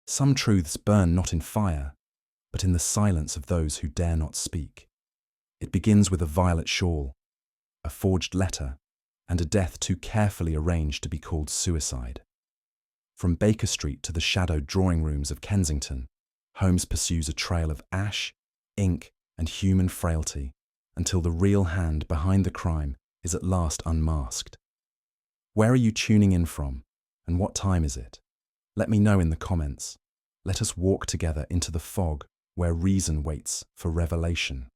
Some truths burn not in fire, but in the silence of those who dare not speak. It begins with a violet shawl, a forged letter, and a death too carefully arranged to be called suicide. From Baker Street to the shadowed drawing rooms of Kensington, Holmes pursues a trail of ash, ink, and human frailty until the real hand behind the crime is at last unmasked. Where are you tuning in from, and what time is it? Let me know in the comments. Let us walk together into the fog where reason waits for revelation.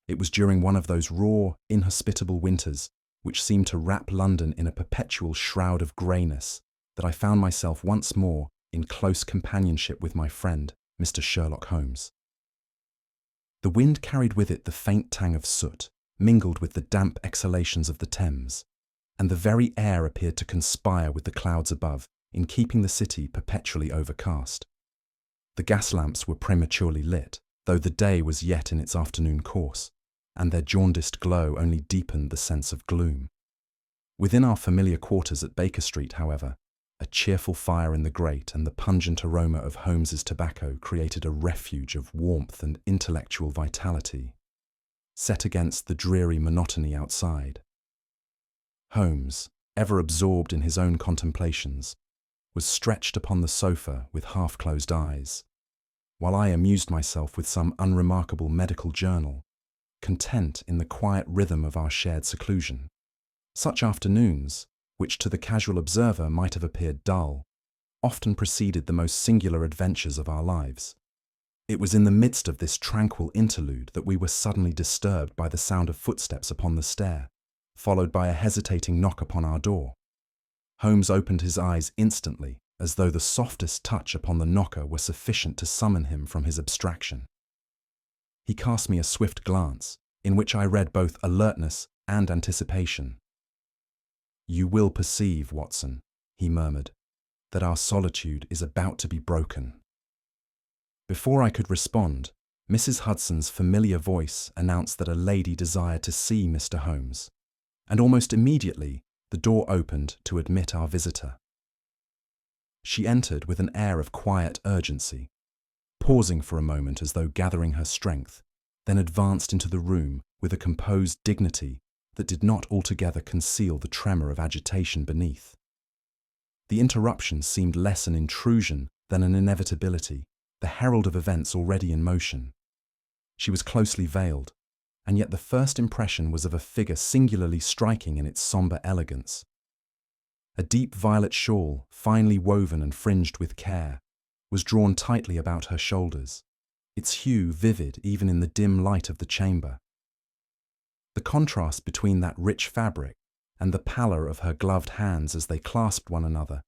It was during one of those raw, inhospitable winters which seemed to wrap London in a perpetual shroud of greyness that I found myself once more in close companionship with my friend, Mr. Sherlock Holmes. The wind carried with it the faint tang of soot, mingled with the damp exhalations of the Thames, and the very air appeared to conspire with the clouds above in keeping the city perpetually overcast. The gas lamps were prematurely lit, though the day was yet in its afternoon course, and their jaundiced glow only deepened the sense of gloom. Within our familiar quarters at Baker Street, however, a cheerful fire in the grate and the pungent aroma of Holmes's tobacco created a refuge of warmth and intellectual vitality, set against the dreary monotony outside. Holmes, ever absorbed in his own contemplations, was stretched upon the sofa with half-closed eyes, while I amused myself with some unremarkable medical journal, content in the quiet rhythm of our shared seclusion. Such afternoons, which to the casual observer might have appeared dull, often preceded the most singular adventures of our lives. It was in the midst of this tranquil interlude that we were suddenly disturbed by the sound of footsteps upon the stair, followed by a hesitating knock upon our door. Holmes opened his eyes instantly, as though the softest touch upon the knocker were sufficient to summon him from his abstraction. He cast me a swift glance, in which I read both alertness and anticipation. "You will perceive, Watson," he murmured, "that our solitude is about to be broken." Before I could respond, Mrs. Hudson's familiar voice announced that a lady desired to see Mr. Holmes, and almost immediately the door opened to admit our visitor. She entered with an air of quiet urgency, pausing for a moment as though gathering her strength, then advanced into the room with a composed dignity that did not altogether conceal the tremor of agitation beneath. The interruption seemed less an intrusion than an inevitability, the herald of events already in motion. She was closely veiled, and yet the first impression was of a figure singularly striking in its sombre elegance. A deep violet shawl, finely woven and fringed with care, was drawn tightly about her shoulders, its hue vivid even in the dim light of the chamber. The contrast between that rich fabric and the pallor of her gloved hands as they clasped one another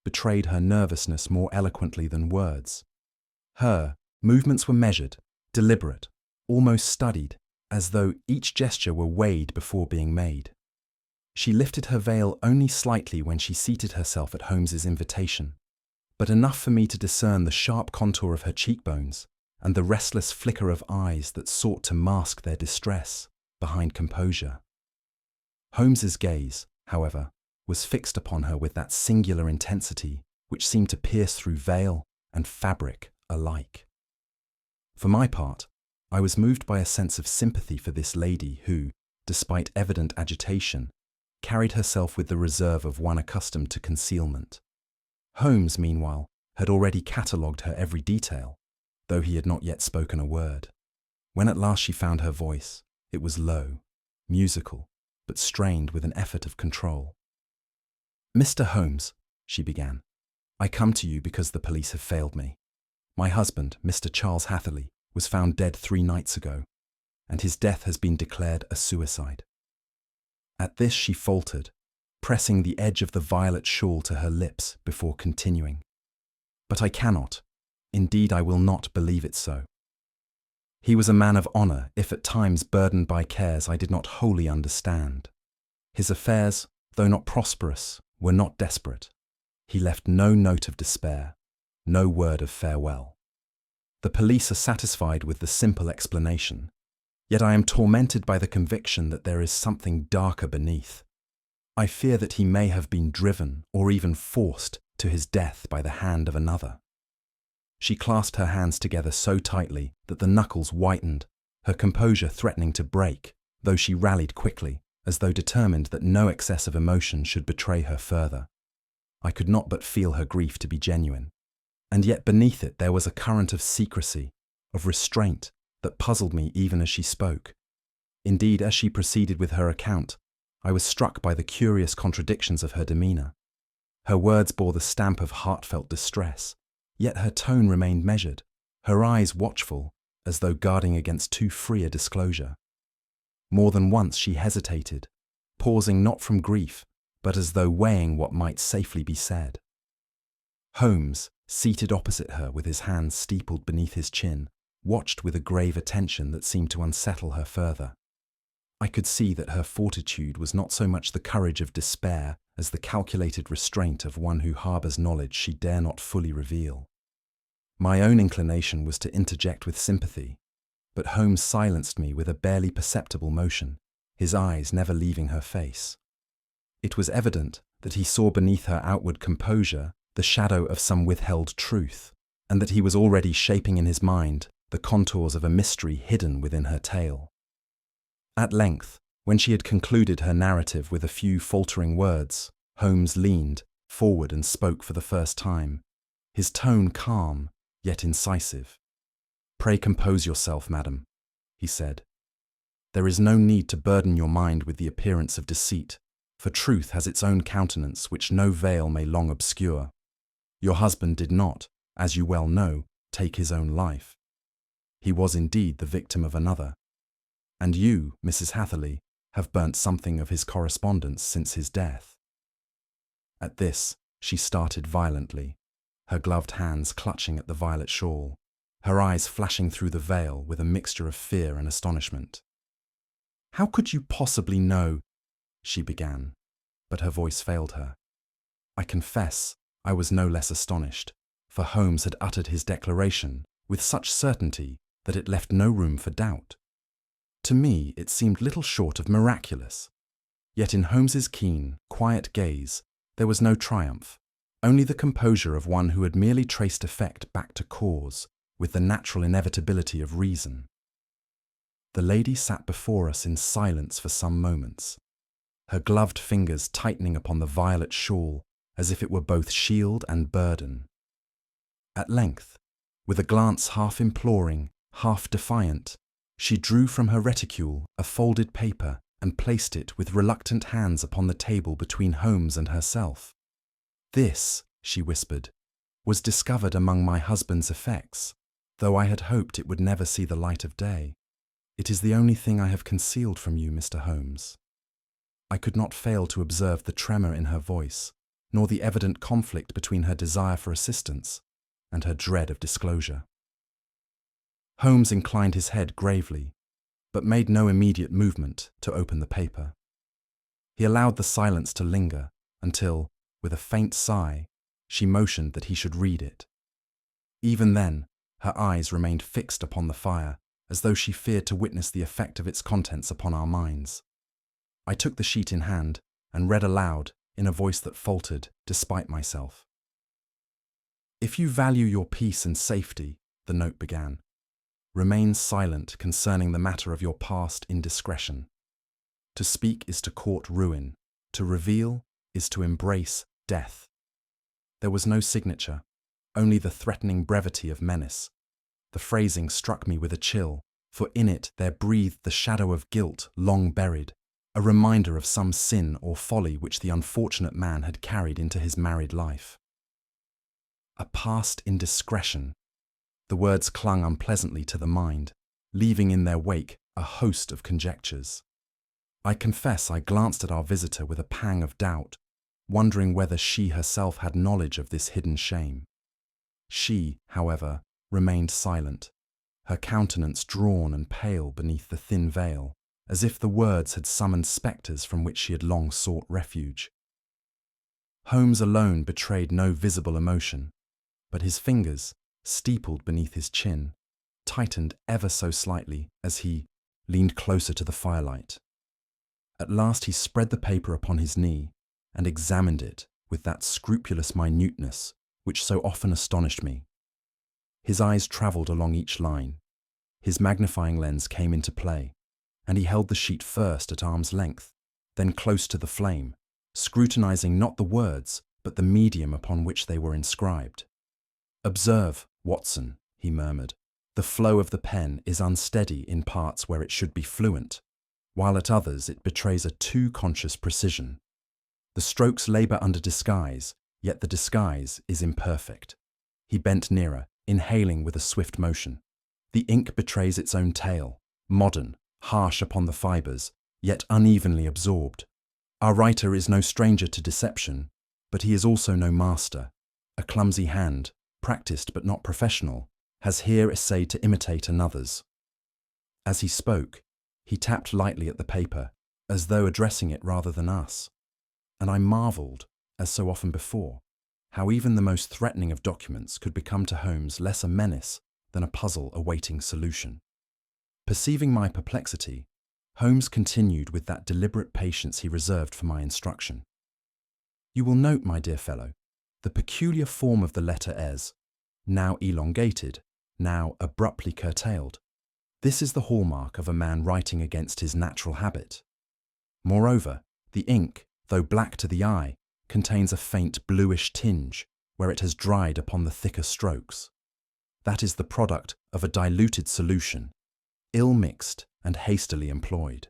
betrayed her nervousness more eloquently than words. Her movements were measured, deliberate, almost studied, as though each gesture were weighed before being made. She lifted her veil only slightly when she seated herself at Holmes's invitation, but enough for me to discern the sharp contour of her cheekbones and the restless flicker of eyes that sought to mask their distress behind composure. Holmes's gaze, however, was fixed upon her with that singular intensity which seemed to pierce through veil and fabric alike. For my part, I was moved by a sense of sympathy for this lady who, despite evident agitation, carried herself with the reserve of one accustomed to concealment. Holmes, meanwhile, had already catalogued her every detail, though he had not yet spoken a word. When at last she found her voice, it was low, musical, but strained with an effort of control. "Mr. Holmes," she began, "I come to you because the police have failed me. My husband, Mr. Charles Hatherley, was found dead 3 nights ago, and his death has been declared a suicide." At this she faltered, pressing the edge of the violet shawl to her lips before continuing. "But I cannot, indeed I will not believe it so. He was a man of honour, if at times burdened by cares I did not wholly understand. His affairs, though not prosperous, were not desperate. He left no note of despair, no word of farewell. The police are satisfied with the simple explanation, yet I am tormented by the conviction that there is something darker beneath. I fear that he may have been driven or even forced to his death by the hand of another." She clasped her hands together so tightly that the knuckles whitened, her composure threatening to break, though she rallied quickly, as though determined that no excess of emotion should betray her further. I could not but feel her grief to be genuine. And yet beneath it there was a current of secrecy, of restraint, that puzzled me even as she spoke. Indeed, as she proceeded with her account, I was struck by the curious contradictions of her demeanour. Her words bore the stamp of heartfelt distress, yet her tone remained measured, her eyes watchful, as though guarding against too free a disclosure. More than once she hesitated, pausing not from grief, but as though weighing what might safely be said. Holmes, seated opposite her with his hands steepled beneath his chin, watched with a grave attention that seemed to unsettle her further. I could see that her fortitude was not so much the courage of despair as the calculated restraint of one who harbours knowledge she dare not fully reveal. My own inclination was to interject with sympathy, but Holmes silenced me with a barely perceptible motion, his eyes never leaving her face. It was evident that he saw beneath her outward composure the shadow of some withheld truth, and that he was already shaping in his mind the contours of a mystery hidden within her tale. At length, when she had concluded her narrative with a few faltering words, Holmes leaned forward and spoke for the first time, his tone calm, yet incisive. "Pray compose yourself, madam," he said. "There is no need to burden your mind with the appearance of deceit, for truth has its own countenance which no veil may long obscure. Your husband did not, as you well know, take his own life. He was indeed the victim of another. And you, Mrs. Hatherley, have burnt something of his correspondence since his death." At this, she started violently, her gloved hands clutching at the violet shawl, her eyes flashing through the veil with a mixture of fear and astonishment. "How could you possibly know?" she began, but her voice failed her. I confess I was no less astonished, for Holmes had uttered his declaration with such certainty that it left no room for doubt. To me it seemed little short of miraculous. Yet in Holmes's keen, quiet gaze there was no triumph, only the composure of one who had merely traced effect back to cause, with the natural inevitability of reason. The lady sat before us in silence for some moments, her gloved fingers tightening upon the violet shawl as if it were both shield and burden. At length, with a glance half imploring, half defiant, she drew from her reticule a folded paper and placed it with reluctant hands upon the table between Holmes and herself. "This," she whispered, "was discovered among my husband's effects, though I had hoped it would never see the light of day. It is the only thing I have concealed from you, Mr. Holmes." I could not fail to observe the tremor in her voice, nor the evident conflict between her desire for assistance and her dread of disclosure. Holmes inclined his head gravely, but made no immediate movement to open the paper. He allowed the silence to linger until, with a faint sigh, she motioned that he should read it. Even then, her eyes remained fixed upon the fire, as though she feared to witness the effect of its contents upon our minds. I took the sheet in hand and read aloud in a voice that faltered despite myself. "If you value your peace and safety," the note began, "remain silent concerning the matter of your past indiscretion. To speak is to court ruin, to reveal is to embrace death." There was no signature, only the threatening brevity of menace. The phrasing struck me with a chill, for in it there breathed the shadow of guilt long buried, a reminder of some sin or folly which the unfortunate man had carried into his married life. A past indiscretion. The words clung unpleasantly to the mind, leaving in their wake a host of conjectures. I confess I glanced at our visitor with a pang of doubt, wondering whether she herself had knowledge of this hidden shame. She, however, remained silent, her countenance drawn and pale beneath the thin veil, as if the words had summoned spectres from which she had long sought refuge. Holmes alone betrayed no visible emotion, but his fingers, steepled beneath his chin, tightened ever so slightly as he leaned closer to the firelight. At last he spread the paper upon his knee and examined it with that scrupulous minuteness which so often astonished me. His eyes travelled along each line. His magnifying lens came into play, and he held the sheet first at arm's length, then close to the flame, scrutinizing not the words, but the medium upon which they were inscribed. "Observe, Watson," he murmured. "The flow of the pen is unsteady in parts where it should be fluent, while at others it betrays a too conscious precision. The strokes labour under disguise, yet the disguise is imperfect." He bent nearer, inhaling with a swift motion. "The ink betrays its own tale, modern, harsh upon the fibres, yet unevenly absorbed. Our writer is no stranger to deception, but he is also no master. A clumsy hand, practised but not professional, has here essayed to imitate another's." As he spoke, he tapped lightly at the paper, as though addressing it rather than us, and I marvelled, as so often before, how even the most threatening of documents could become to Holmes less a menace than a puzzle awaiting solution. Perceiving my perplexity, Holmes continued with that deliberate patience he reserved for my instruction. "You will note, my dear fellow, the peculiar form of the letter S, now elongated, now abruptly curtailed. This is the hallmark of a man writing against his natural habit. Moreover, the ink, though black to the eye, contains a faint bluish tinge where it has dried upon the thicker strokes. That is the product of a diluted solution, ill-mixed and hastily employed.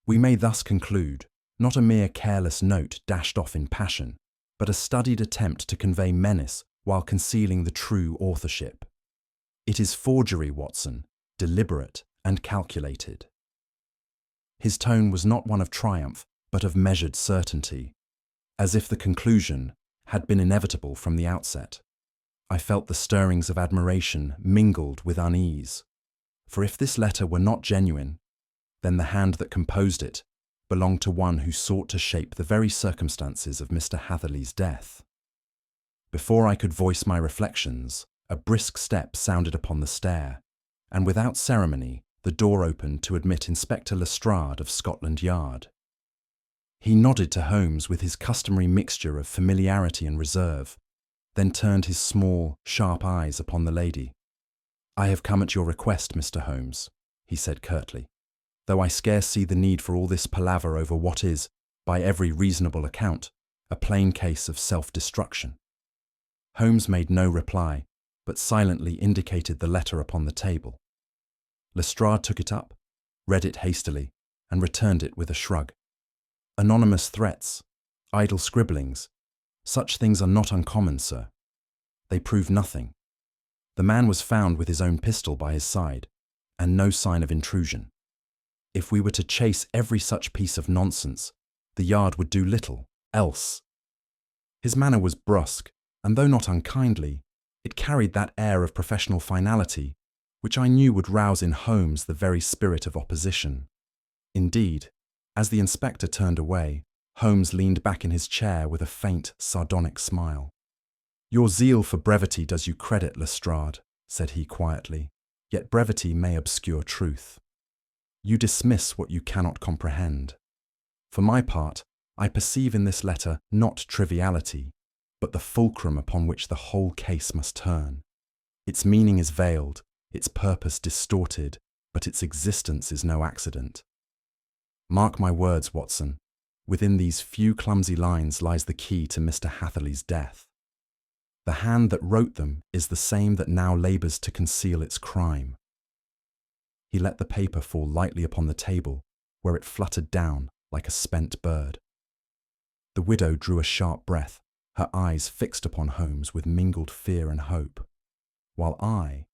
We may thus conclude, not a mere careless note dashed off in passion, but a studied attempt to convey menace while concealing the true authorship. It is forgery, Watson, deliberate and calculated." His tone was not one of triumph, but of measured certainty, as if the conclusion had been inevitable from the outset. I felt the stirrings of admiration mingled with unease, for if this letter were not genuine, then the hand that composed it belonged to one who sought to shape the very circumstances of Mr. Hatherley's death. Before I could voice my reflections, a brisk step sounded upon the stair, and without ceremony the door opened to admit Inspector Lestrade of Scotland Yard. He nodded to Holmes with his customary mixture of familiarity and reserve, then turned his small, sharp eyes upon the lady. "I have come at your request, Mr. Holmes," he said curtly, "though I scarce see the need for all this palaver over what is, by every reasonable account, a plain case of self-destruction." Holmes made no reply, but silently indicated the letter upon the table. Lestrade took it up, read it hastily, and returned it with a shrug. "Anonymous threats, idle scribblings, such things are not uncommon, sir. They prove nothing. The man was found with his own pistol by his side, and no sign of intrusion. If we were to chase every such piece of nonsense, the Yard would do little else." His manner was brusque, and though not unkindly, it carried that air of professional finality which I knew would rouse in Holmes the very spirit of opposition. Indeed, as the inspector turned away, Holmes leaned back in his chair with a faint, sardonic smile. "Your zeal for brevity does you credit, Lestrade," said he quietly, "yet brevity may obscure truth. You dismiss what you cannot comprehend. For my part, I perceive in this letter not triviality, but the fulcrum upon which the whole case must turn. Its meaning is veiled, its purpose distorted, but its existence is no accident. Mark my words, Watson, within these few clumsy lines lies the key to Mr. Hatherley's death. The hand that wrote them is the same that now labours to conceal its crime." He let the paper fall lightly upon the table, where it fluttered down like a spent bird. The widow drew a sharp breath, her eyes fixed upon Holmes with mingled fear and hope, while I,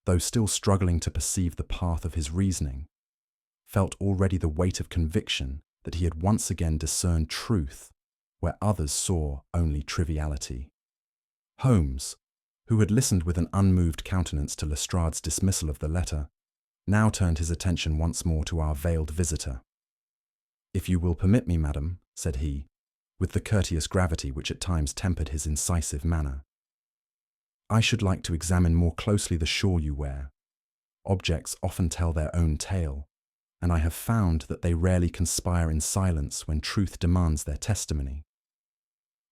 though still struggling to perceive the path of his reasoning, felt already the weight of conviction that he had once again discerned truth where others saw only triviality. Holmes, who had listened with an unmoved countenance to Lestrade's dismissal of the letter, now turned his attention once more to our veiled visitor. "If you will permit me, madam," said he, with the courteous gravity which at times tempered his incisive manner, "I should like to examine more closely the shawl you wear. Objects often tell their own tale, and I have found that they rarely conspire in silence when truth demands their testimony."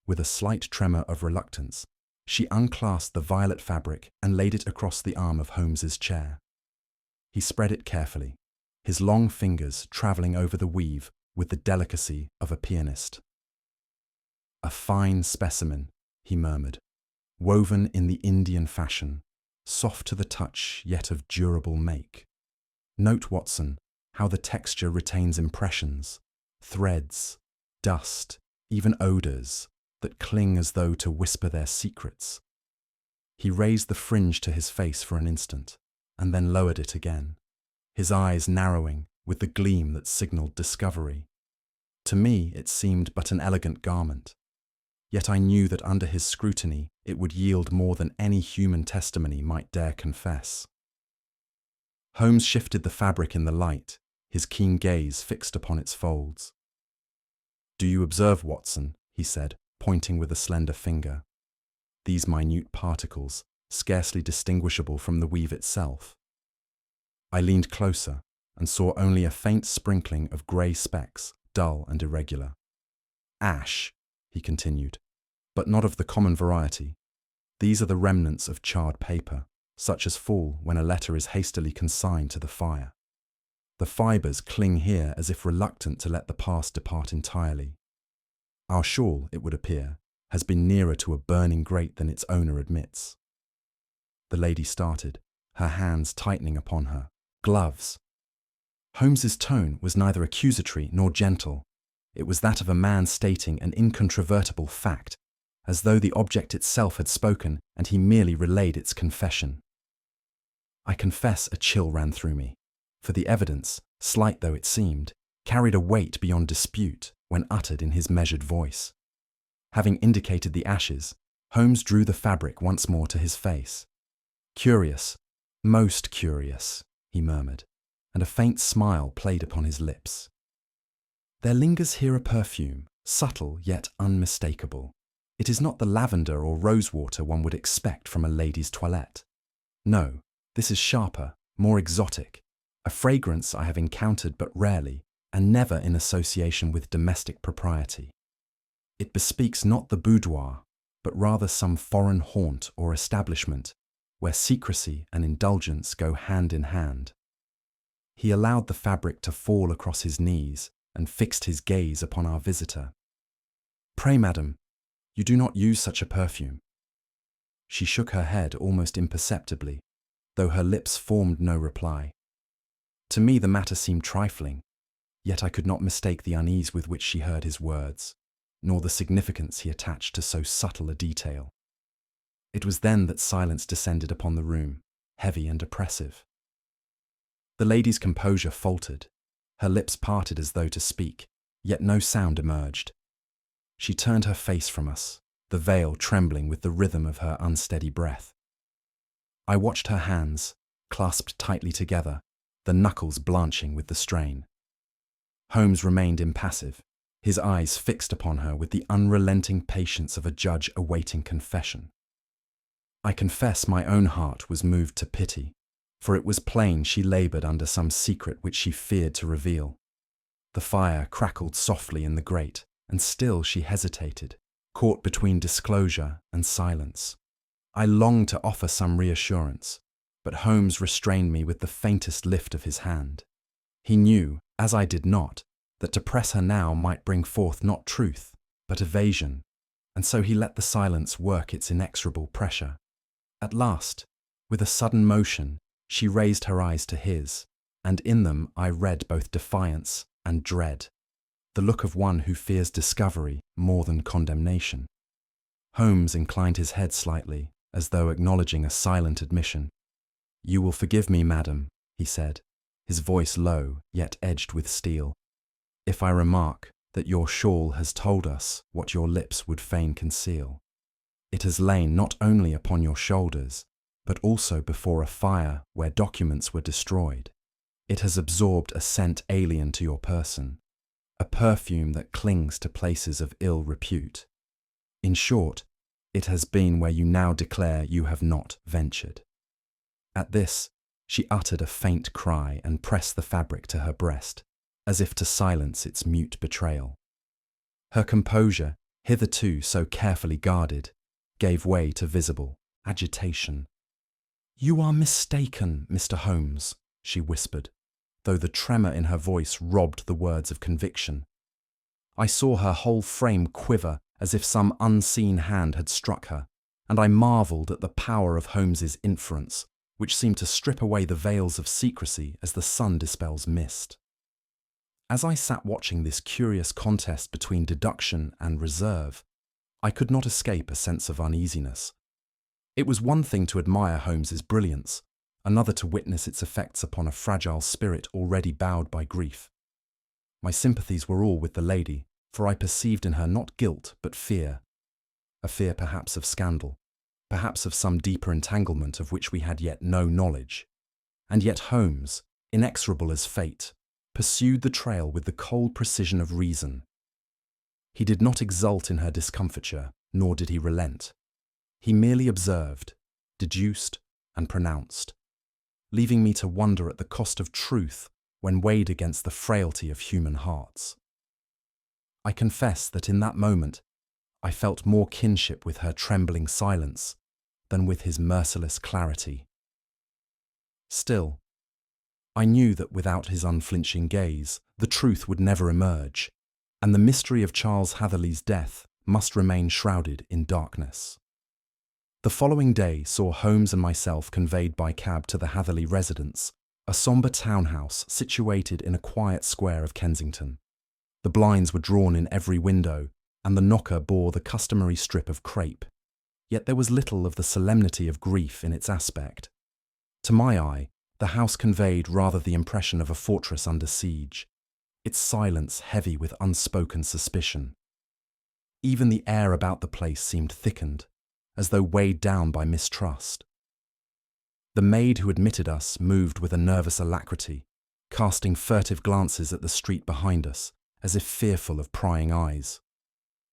With a slight tremor of reluctance, She unclasped the violet fabric and laid it across the arm of Holmes's chair. He spread it carefully, his long fingers travelling over the weave with the delicacy of a pianist. "A fine specimen," he murmured, "woven in the Indian fashion, soft to the touch yet of durable make. Note, Watson, how the texture retains impressions, threads, dust, even odours, that cling as though to whisper their secrets." He raised the fringe to his face for an instant, and then lowered it again, his eyes narrowing with the gleam that signalled discovery. To me it seemed but an elegant garment, yet I knew that under his scrutiny it would yield more than any human testimony might dare confess. Holmes shifted the fabric in the light, his keen gaze fixed upon its folds. "Do you observe, Watson," he said, pointing with a slender finger, "these minute particles, scarcely distinguishable from the weave itself?" I leaned closer and saw only a faint sprinkling of grey specks, dull and irregular. "Ash," he continued, "but not of the common variety. These are the remnants of charred paper, such as fall when a letter is hastily consigned to the fire. The fibres cling here as if reluctant to let the past depart entirely. Our shawl, it would appear, has been nearer to a burning grate than its owner admits." The lady started, her hands tightening upon her. Gloves! Holmes's tone was neither accusatory nor gentle. It was that of a man stating an incontrovertible fact, as though the object itself had spoken and he merely relayed its confession. I confess a chill ran through me, for the evidence, slight though it seemed, carried a weight beyond dispute when uttered in his measured voice. Having indicated the ashes, Holmes drew the fabric once more to his face. "Curious, most curious," he murmured, and a faint smile played upon his lips. "There lingers here a perfume, subtle yet unmistakable. It is not the lavender or rosewater one would expect from a lady's toilette. No, this is sharper, more exotic, a fragrance I have encountered but rarely, and never in association with domestic propriety. It bespeaks not the boudoir, but rather some foreign haunt or establishment, where secrecy and indulgence go hand in hand." He allowed the fabric to fall across his knees and fixed his gaze upon our visitor. "Pray, madam, you do not use such a perfume." She shook her head almost imperceptibly, though her lips formed no reply. To me the matter seemed trifling, yet I could not mistake the unease with which she heard his words, nor the significance he attached to so subtle a detail. It was then that silence descended upon the room, heavy and oppressive. The lady's composure faltered, her lips parted as though to speak, yet no sound emerged. She turned her face from us, the veil trembling with the rhythm of her unsteady breath. I watched her hands, clasped tightly together, the knuckles blanching with the strain. Holmes remained impassive, his eyes fixed upon her with the unrelenting patience of a judge awaiting confession. I confess my own heart was moved to pity, for it was plain she laboured under some secret which she feared to reveal. The fire crackled softly in the grate, and still she hesitated, caught between disclosure and silence. I longed to offer some reassurance, but Holmes restrained me with the faintest lift of his hand. He knew, as I did not, that to press her now might bring forth not truth, but evasion, and so he let the silence work its inexorable pressure. At last, with a sudden motion, she raised her eyes to his, and in them I read both defiance and dread, the look of one who fears discovery more than condemnation. Holmes inclined his head slightly, as though acknowledging a silent admission. "You will forgive me, madam," he said, his voice low, yet edged with steel, "if I remark that your shawl has told us what your lips would fain conceal. It has lain not only upon your shoulders, but also before a fire where documents were destroyed. It has absorbed a scent alien to your person, a perfume that clings to places of ill repute. In short, it has been where you now declare you have not ventured." At this, she uttered a faint cry and pressed the fabric to her breast, as if to silence its mute betrayal. Her composure, hitherto so carefully guarded, gave way to visible agitation. "You are mistaken, Mr. Holmes," she whispered, though the tremor in her voice robbed the words of conviction. I saw her whole frame quiver as if some unseen hand had struck her, and I marvelled at the power of Holmes's inference, which seemed to strip away the veils of secrecy as the sun dispels mist. As I sat watching this curious contest between deduction and reserve, I could not escape a sense of uneasiness. It was one thing to admire Holmes's brilliance, another to witness its effects upon a fragile spirit already bowed by grief. My sympathies were all with the lady, for I perceived in her not guilt but fear, a fear perhaps of scandal, perhaps of some deeper entanglement of which we had yet no knowledge. And yet Holmes, inexorable as fate, pursued the trail with the cold precision of reason. He did not exult in her discomfiture, nor did he relent. He merely observed, deduced, and pronounced, leaving me to wonder at the cost of truth when weighed against the frailty of human hearts. I confess that in that moment I felt more kinship with her trembling silence than with his merciless clarity. Still, I knew that without his unflinching gaze, the truth would never emerge, and the mystery of Charles Hatherley's death must remain shrouded in darkness. The following day saw Holmes and myself conveyed by cab to the Hatherley residence, a sombre townhouse situated in a quiet square of Kensington. The blinds were drawn in every window, and the knocker bore the customary strip of crape. Yet there was little of the solemnity of grief in its aspect. To my eye, the house conveyed rather the impression of a fortress under siege, its silence heavy with unspoken suspicion. Even the air about the place seemed thickened, as though weighed down by mistrust. The maid who admitted us moved with a nervous alacrity, casting furtive glances at the street behind us, as if fearful of prying eyes.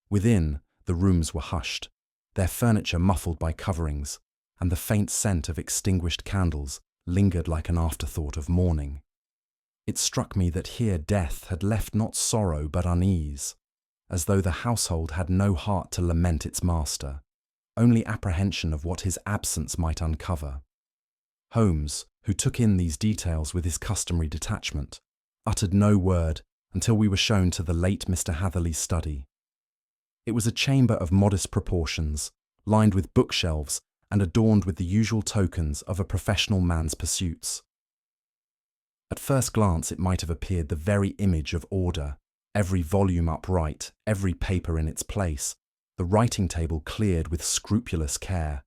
Within, the rooms were hushed, their furniture muffled by coverings, and the faint scent of extinguished candles lingered like an afterthought of mourning. It struck me that here death had left not sorrow but unease, as though the household had no heart to lament its master, only apprehension of what his absence might uncover. Holmes, who took in these details with his customary detachment, uttered no word until we were shown to the late Mr. Hatherley's study. It was a chamber of modest proportions, lined with bookshelves and adorned with the usual tokens of a professional man's pursuits. At first glance it might have appeared the very image of order, every volume upright, every paper in its place, the writing table cleared with scrupulous care.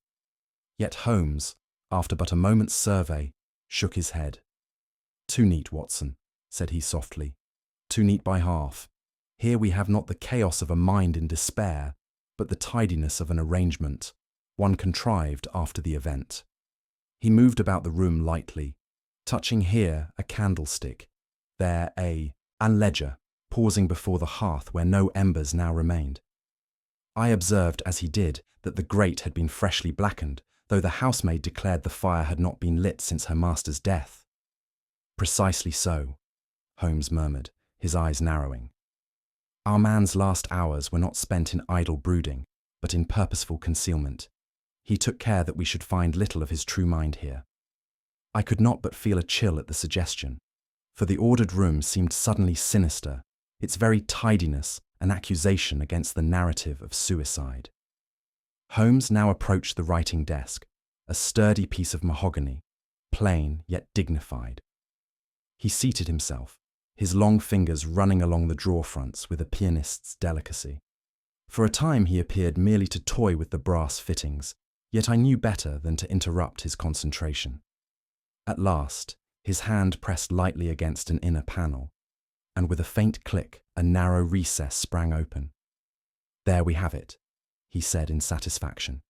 Yet Holmes, after but a moment's survey, shook his head. "Too neat, Watson," said he softly. "Too neat by half. Here we have not the chaos of a mind in despair, but the tidiness of an arrangement, one contrived after the event." He moved about the room lightly, touching here a candlestick, there a ledger, pausing before the hearth where no embers now remained. I observed as he did that the grate had been freshly blackened, though the housemaid declared the fire had not been lit since her master's death. "Precisely so," Holmes murmured, his eyes narrowing. "Our man's last hours were not spent in idle brooding, but in purposeful concealment. He took care that we should find little of his true mind here." I could not but feel a chill at the suggestion, for the ordered room seemed suddenly sinister, its very tidiness an accusation against the narrative of suicide. Holmes now approached the writing desk, a sturdy piece of mahogany, plain yet dignified. He seated himself, his long fingers running along the drawer fronts with a pianist's delicacy. For a time he appeared merely to toy with the brass fittings, yet I knew better than to interrupt his concentration. At last, his hand pressed lightly against an inner panel, and with a faint click, a narrow recess sprang open. "There we have it," he said in satisfaction.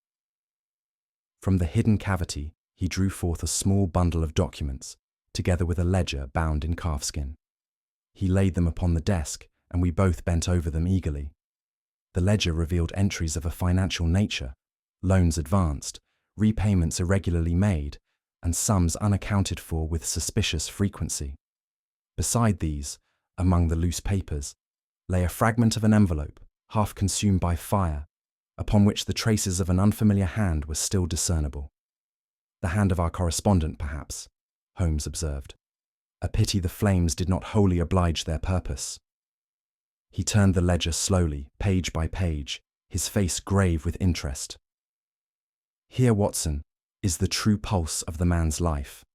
From the hidden cavity, he drew forth a small bundle of documents, together with a ledger bound in calfskin. He laid them upon the desk, and we both bent over them eagerly. The ledger revealed entries of a financial nature, loans advanced, repayments irregularly made, and sums unaccounted for with suspicious frequency. Beside these, among the loose papers, lay a fragment of an envelope, half consumed by fire, upon which the traces of an unfamiliar hand were still discernible. The hand of our correspondent, perhaps, Holmes observed. A pity the flames did not wholly oblige their purpose. He turned the ledger slowly, page by page, his face grave with interest. Here, Watson, is the true pulse of the man's life,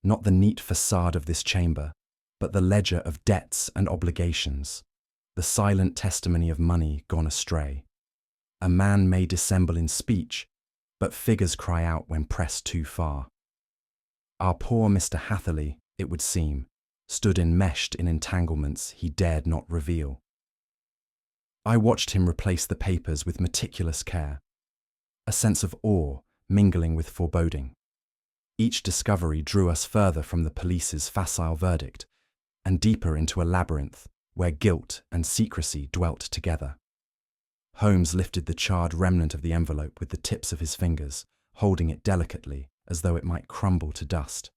not the neat facade of this chamber, but the ledger of debts and obligations, the silent testimony of money gone astray. A man may dissemble in speech, but figures cry out when pressed too far. Our poor Mr. Hatherley, it would seem, stood enmeshed in entanglements he dared not reveal. I watched him replace the papers with meticulous care, a sense of awe mingling with foreboding. Each discovery drew us further from the police's facile verdict and deeper into a labyrinth where guilt and secrecy dwelt together. Holmes lifted the charred remnant of the envelope with the tips of his fingers, holding it delicately as though it might crumble to dust.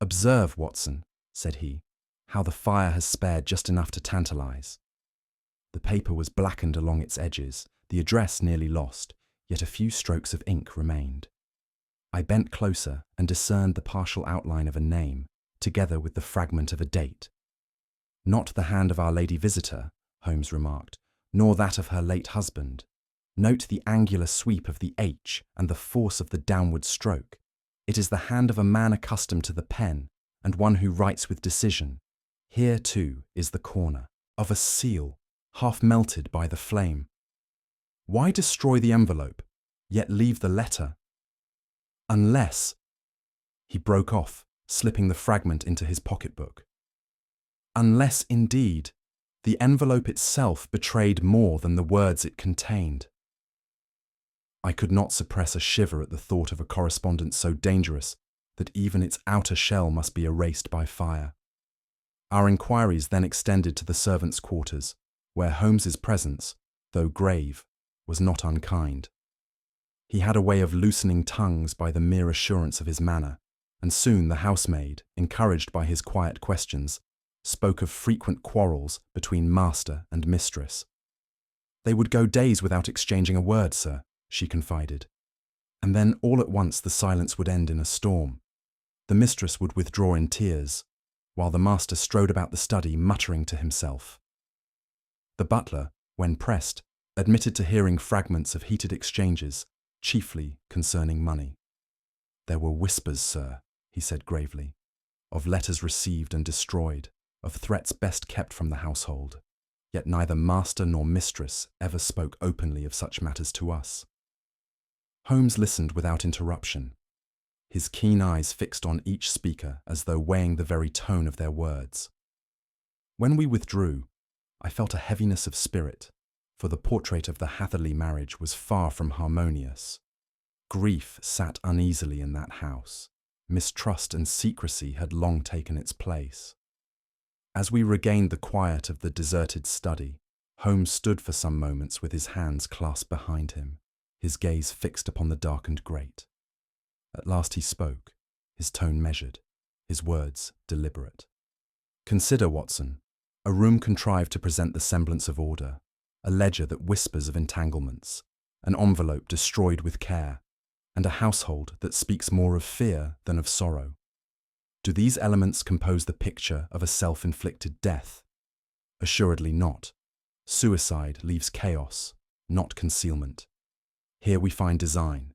"Observe, Watson," said he, "how the fire has spared just enough to tantalize." The paper was blackened along its edges, the address nearly lost, yet a few strokes of ink remained. I bent closer and discerned the partial outline of a name, together with the fragment of a date. "Not the hand of our lady visitor," Holmes remarked, "nor that of her late husband. Note the angular sweep of the H and the force of the downward stroke. It is the hand of a man accustomed to the pen, and one who writes with decision. Here, too, is the corner of a seal, half melted by the flame. Why destroy the envelope, yet leave the letter? Unless—" He broke off, slipping the fragment into his pocketbook. "Unless, indeed, the envelope itself betrayed more than the words it contained." I could not suppress a shiver at the thought of a correspondence so dangerous that even its outer shell must be erased by fire. Our inquiries then extended to the servants' quarters, where Holmes's presence, though grave, was not unkind. He had a way of loosening tongues by the mere assurance of his manner, and soon the housemaid, encouraged by his quiet questions, spoke of frequent quarrels between master and mistress. "They would go days without exchanging a word, sir," she confided. And then all at once the silence would end in a storm. The mistress would withdraw in tears, while the master strode about the study muttering to himself. The butler, when pressed, admitted to hearing fragments of heated exchanges, chiefly concerning money. "There were whispers, sir," he said gravely, "of letters received and destroyed, of threats best kept from the household, yet neither master nor mistress ever spoke openly of such matters to us." Holmes listened without interruption, his keen eyes fixed on each speaker as though weighing the very tone of their words. When we withdrew, I felt a heaviness of spirit, for the portrait of the Hatherley marriage was far from harmonious. Grief sat uneasily in that house. Mistrust and secrecy had long taken its place. As we regained the quiet of the deserted study, Holmes stood for some moments with his hands clasped behind him, his gaze fixed upon the darkened grate. At last he spoke, his tone measured, his words deliberate. "Consider, Watson, a room contrived to present the semblance of order, a ledger that whispers of entanglements, an envelope destroyed with care, and a household that speaks more of fear than of sorrow. Do these elements compose the picture of a self-inflicted death? Assuredly not. Suicide leaves chaos, not concealment. Here we find design,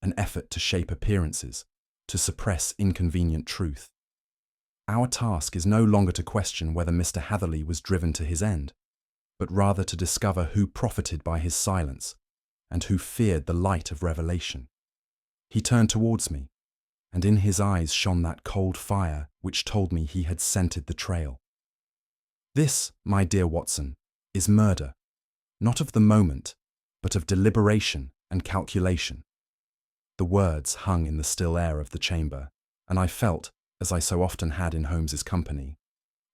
an effort to shape appearances, to suppress inconvenient truth. Our task is no longer to question whether Mr. Hatherley was driven to his end, but rather to discover who profited by his silence and who feared the light of revelation." He turned towards me, and in his eyes shone that cold fire which told me he had scented the trail. "This, my dear Watson, is murder, not of the moment, but of deliberation and calculation." The words hung in the still air of the chamber, and I felt, as I so often had in Holmes's company,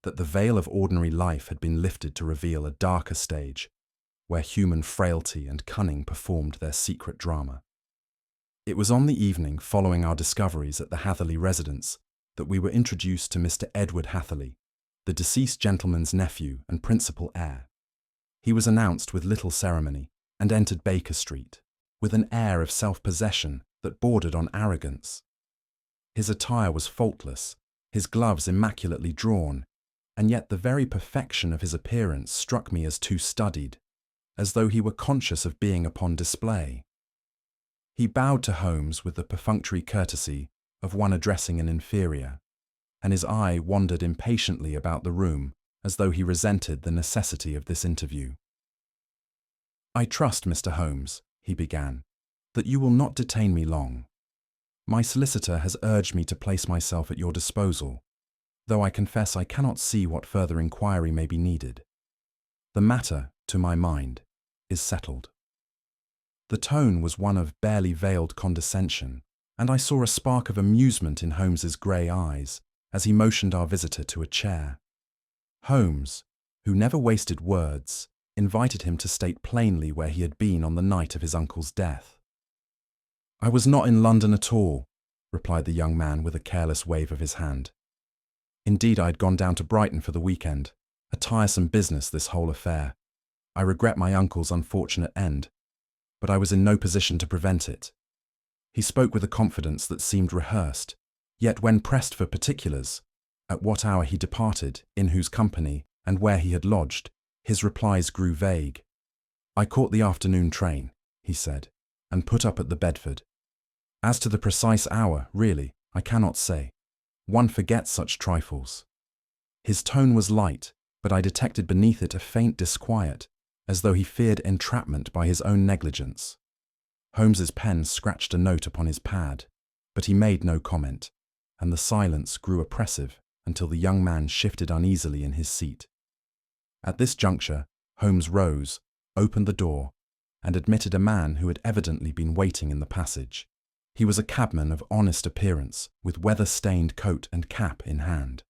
that the veil of ordinary life had been lifted to reveal a darker stage, where human frailty and cunning performed their secret drama. It was on the evening following our discoveries at the Hatherley residence that we were introduced to Mr. Edward Hatherley, the deceased gentleman's nephew and principal heir. He was announced with little ceremony, and entered Baker Street, with an air of self-possession that bordered on arrogance. His attire was faultless, his gloves immaculately drawn, and yet the very perfection of his appearance struck me as too studied, as though he were conscious of being upon display. He bowed to Holmes with the perfunctory courtesy of one addressing an inferior, and his eye wandered impatiently about the room as though he resented the necessity of this interview. "I trust, Mr. Holmes," he began, "that you will not detain me long. My solicitor has urged me to place myself at your disposal, though I confess I cannot see what further inquiry may be needed. The matter, to my mind, is settled." The tone was one of barely veiled condescension, and I saw a spark of amusement in Holmes's grey eyes as he motioned our visitor to a chair. Holmes, who never wasted words, invited him to state plainly where he had been on the night of his uncle's death. "I was not in London at all," replied the young man with a careless wave of his hand. "Indeed, I had gone down to Brighton for the weekend. A tiresome business, this whole affair. I regret my uncle's unfortunate end, but I was in no position to prevent it." He spoke with a confidence that seemed rehearsed, yet when pressed for particulars, at what hour he departed, in whose company, and where he had lodged, his replies grew vague. "I caught the afternoon train," he said, "and put up at the Bedford. As to the precise hour, really, I cannot say. One forgets such trifles." His tone was light, but I detected beneath it a faint disquiet, as though he feared entrapment by his own negligence. Holmes's pen scratched a note upon his pad, but he made no comment, and the silence grew oppressive until the young man shifted uneasily in his seat. At this juncture, Holmes rose, opened the door, and admitted a man who had evidently been waiting in the passage. He was a cabman of honest appearance, with weather-stained coat and cap in hand.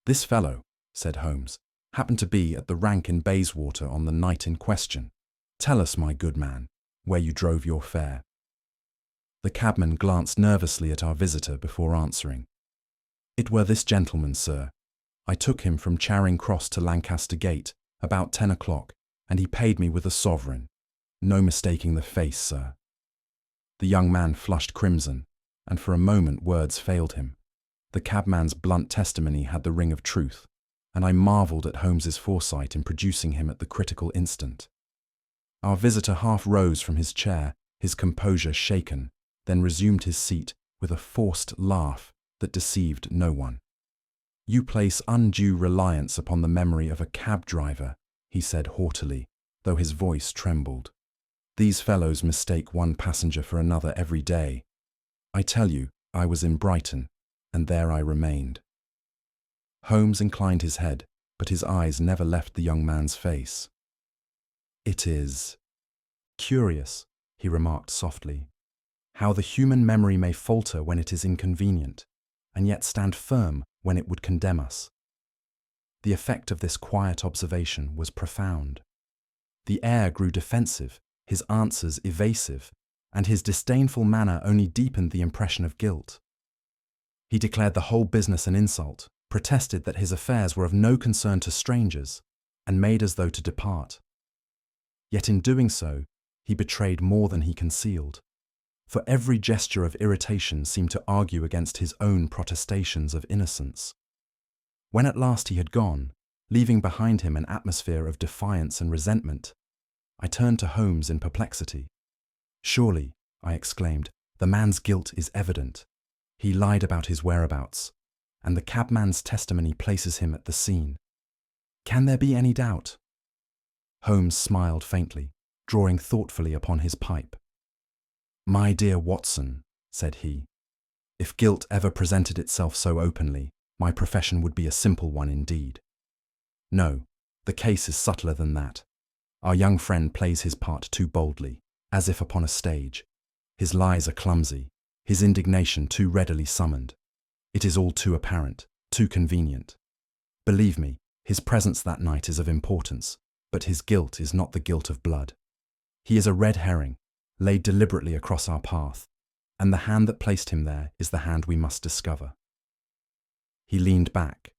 "This fellow," said Holmes, "happened to be at the Rank in Bayswater on the night in question. Tell us, my good man, where you drove your fare." The cabman glanced nervously at our visitor before answering. "It were this gentleman, sir. I took him from Charing Cross to Lancaster Gate about 10 o'clock, and he paid me with a sovereign. No mistaking the face, sir." The young man flushed crimson, and for a moment words failed him. The cabman's blunt testimony had the ring of truth, and I marvelled at Holmes's foresight in producing him at the critical instant. Our visitor half rose from his chair, his composure shaken, then resumed his seat with a forced laugh that deceived no one. "You place undue reliance upon the memory of a cab driver," he said haughtily, though his voice trembled. "These fellows mistake one passenger for another every day. I tell you, I was in Brighton, and there I remained." Holmes inclined his head, but his eyes never left the young man's face. "It is curious," he remarked softly, "how the human memory may falter when it is inconvenient, and yet stand firm when it would condemn us." The effect of this quiet observation was profound. The air grew defensive, his answers evasive, and his disdainful manner only deepened the impression of guilt. He declared the whole business an insult, protested that his affairs were of no concern to strangers, and made as though to depart. Yet in doing so, he betrayed more than he concealed, for every gesture of irritation seemed to argue against his own protestations of innocence. When at last he had gone, leaving behind him an atmosphere of defiance and resentment, I turned to Holmes in perplexity. "Surely," I exclaimed, "the man's guilt is evident. He lied about his whereabouts, and the cabman's testimony places him at the scene. Can there be any doubt?" Holmes smiled faintly, drawing thoughtfully upon his pipe. "My dear Watson," said he, "if guilt ever presented itself so openly, my profession would be a simple one indeed. No, the case is subtler than that. Our young friend plays his part too boldly, as if upon a stage. His lies are clumsy, his indignation too readily summoned. It is all too apparent, too convenient. Believe me, his presence that night is of importance, but his guilt is not the guilt of blood. He is a red herring, laid deliberately across our path, and the hand that placed him there is the hand we must discover." He leaned back,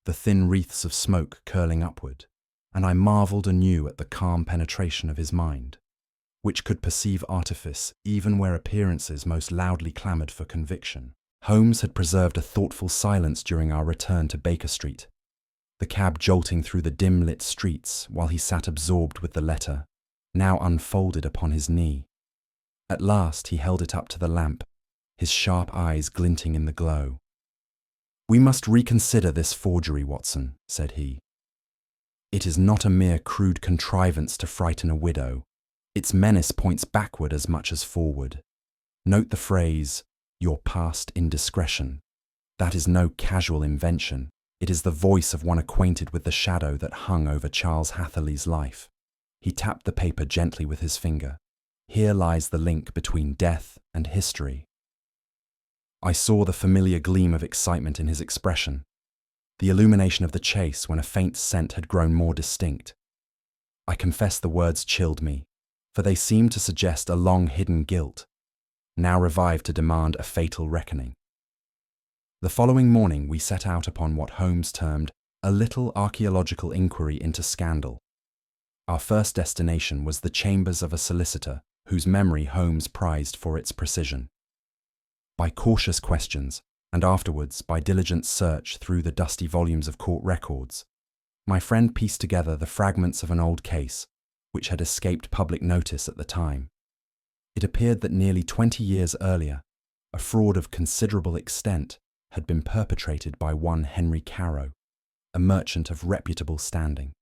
the thin wreaths of smoke curling upward, and I marvelled anew at the calm penetration of his mind. which could perceive artifice even where appearances most loudly clamoured for conviction. Holmes had preserved a thoughtful silence during our return to Baker Street, the cab jolting through the dim-lit streets while he sat absorbed with the letter, now unfolded upon his knee. At last he held it up to the lamp, his sharp eyes glinting in the glow. "We must reconsider this forgery, Watson," said he. "It is not a mere crude contrivance to frighten a widow. Its menace points backward as much as forward. Note the phrase, 'your past indiscretion.' That is no casual invention. It is the voice of one acquainted with the shadow that hung over Charles Hatherley's life." He tapped the paper gently with his finger. "Here lies the link between death and history." I saw the familiar gleam of excitement in his expression, the illumination of the chase when a faint scent had grown more distinct. I confess the words chilled me, for they seemed to suggest a long-hidden guilt, now revived to demand a fatal reckoning. The following morning we set out upon what Holmes termed a little archaeological inquiry into scandal. Our first destination was the chambers of a solicitor whose memory Holmes prized for its precision. By cautious questions, and afterwards by diligent search through the dusty volumes of court records, my friend pieced together the fragments of an old case which had escaped public notice at the time. It appeared that nearly 20 years earlier, a fraud of considerable extent had been perpetrated by one Henry Carow, a merchant of reputable standing.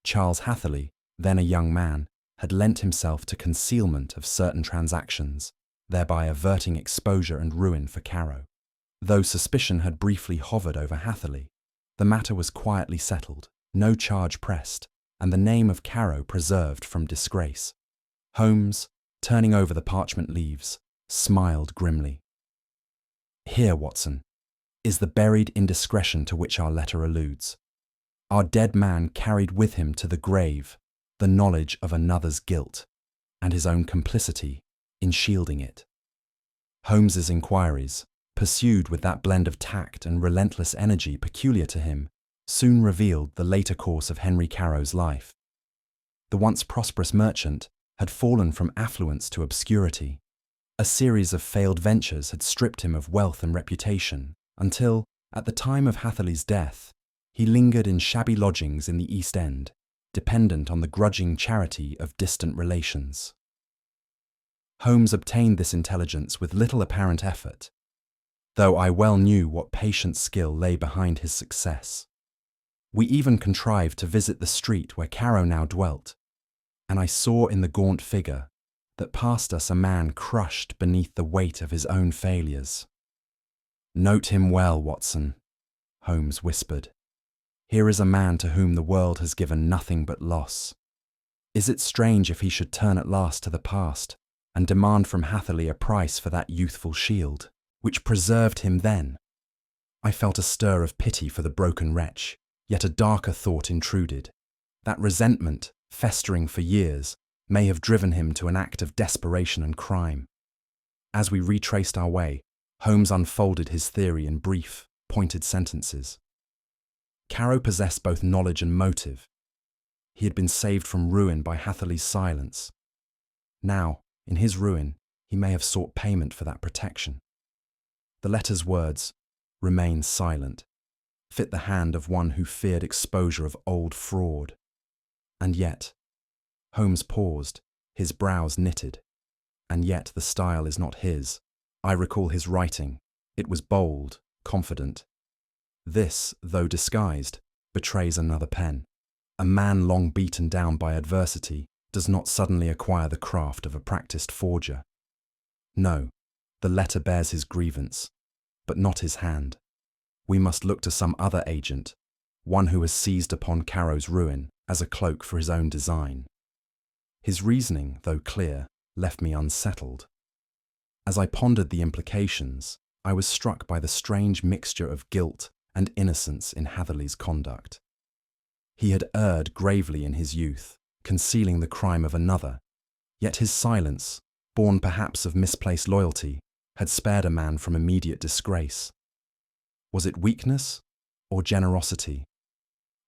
Charles Hatherley, then a young man, had lent himself to concealment of certain transactions, thereby averting exposure and ruin for Carow. Though suspicion had briefly hovered over Hatherley, the matter was quietly settled, no charge pressed, and the name of Carow preserved from disgrace. Holmes, turning over the parchment leaves, smiled grimly. "Here, Watson, is the buried indiscretion to which our letter alludes. Our dead man carried with him to the grave the knowledge of another's guilt, and his own complicity in shielding it." Holmes's inquiries, pursued with that blend of tact and relentless energy peculiar to him, soon revealed the later course of Henry Carow's life. The once prosperous merchant had fallen from affluence to obscurity. A series of failed ventures had stripped him of wealth and reputation, until, at the time of Hatherley's death, he lingered in shabby lodgings in the East End, dependent on the grudging charity of distant relations. Holmes obtained this intelligence with little apparent effort, though I well knew what patient skill lay behind his success. We even contrived to visit the street where Carow now dwelt, and I saw in the gaunt figure that passed us a man crushed beneath the weight of his own failures. "Note him well, Watson," Holmes whispered. "Here is a man to whom the world has given nothing but loss. Is it strange if he should turn at last to the past and demand from Hatherley a price for that youthful shield, which preserved him then?" I felt a stir of pity for the broken wretch, yet a darker thought intruded. That resentment, festering for years, may have driven him to an act of desperation and crime. As we retraced our way, Holmes unfolded his theory in brief, pointed sentences. Carow possessed both knowledge and motive. He had been saved from ruin by Hatherley's silence. Now, in his ruin, he may have sought payment for that protection. The letter's words, "remain silent," fit the hand of one who feared exposure of old fraud. And yet, Holmes paused, his brows knitted. And yet the style is not his. I recall his writing. It was bold, confident. This, though disguised, betrays another pen. A man long beaten down by adversity does not suddenly acquire the craft of a practiced forger. No, the letter bears his grievance, but not his hand. We must look to some other agent, one who has seized upon Carow's ruin as a cloak for his own design. His reasoning, though clear, left me unsettled. As I pondered the implications, I was struck by the strange mixture of guilt and innocence in Hatherley's conduct. He had erred gravely in his youth, concealing the crime of another, yet his silence, born perhaps of misplaced loyalty, had spared a man from immediate disgrace. Was it weakness or generosity,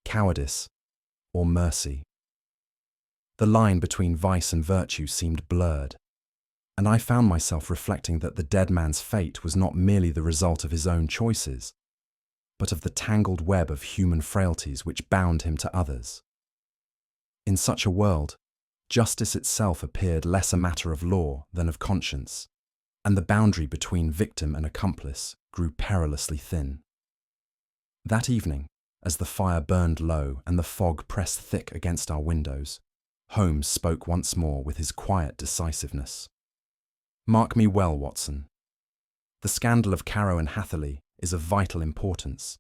cowardice or mercy? The line between vice and virtue seemed blurred, and I found myself reflecting that the dead man's fate was not merely the result of his own choices, but of the tangled web of human frailties which bound him to others. In such a world, justice itself appeared less a matter of law than of conscience, and the boundary between victim and accomplice grew perilously thin. That evening, as the fire burned low and the fog pressed thick against our windows, Holmes spoke once more with his quiet decisiveness. "Mark me well, Watson. The scandal of Carow and Hatherley is of vital importance.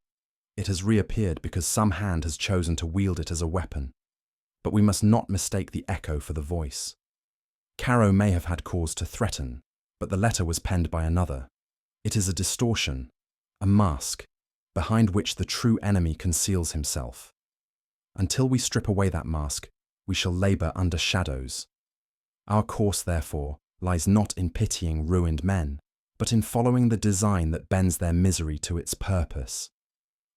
It has reappeared because some hand has chosen to wield it as a weapon, but we must not mistake the echo for the voice. Carow may have had cause to threaten, but the letter was penned by another. It is a distortion, a mask, behind which the true enemy conceals himself. Until we strip away that mask, we shall labour under shadows. Our course, therefore, lies not in pitying ruined men, but in following the design that bends their misery to its purpose."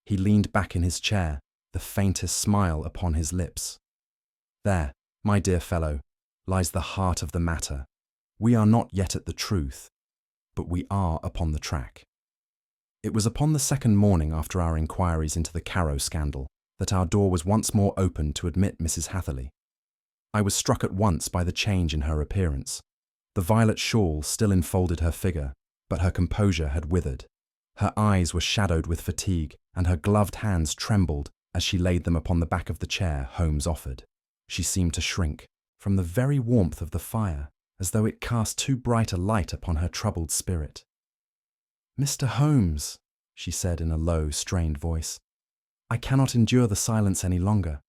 He leaned back in his chair, the faintest smile upon his lips. "There, my dear fellow, lies the heart of the matter. We are not yet at the truth, but we are upon the track." It was upon the second morning after our inquiries into the Carow scandal that our door was once more opened to admit Mrs. Hatherley. I was struck at once by the change in her appearance. The violet shawl still enfolded her figure, but her composure had withered. Her eyes were shadowed with fatigue, and her gloved hands trembled as she laid them upon the back of the chair Holmes offered. She seemed to shrink from the very warmth of the fire, as though it cast too bright a light upon her troubled spirit. "Mr. Holmes," she said in a low, strained voice, "I cannot endure the silence any longer.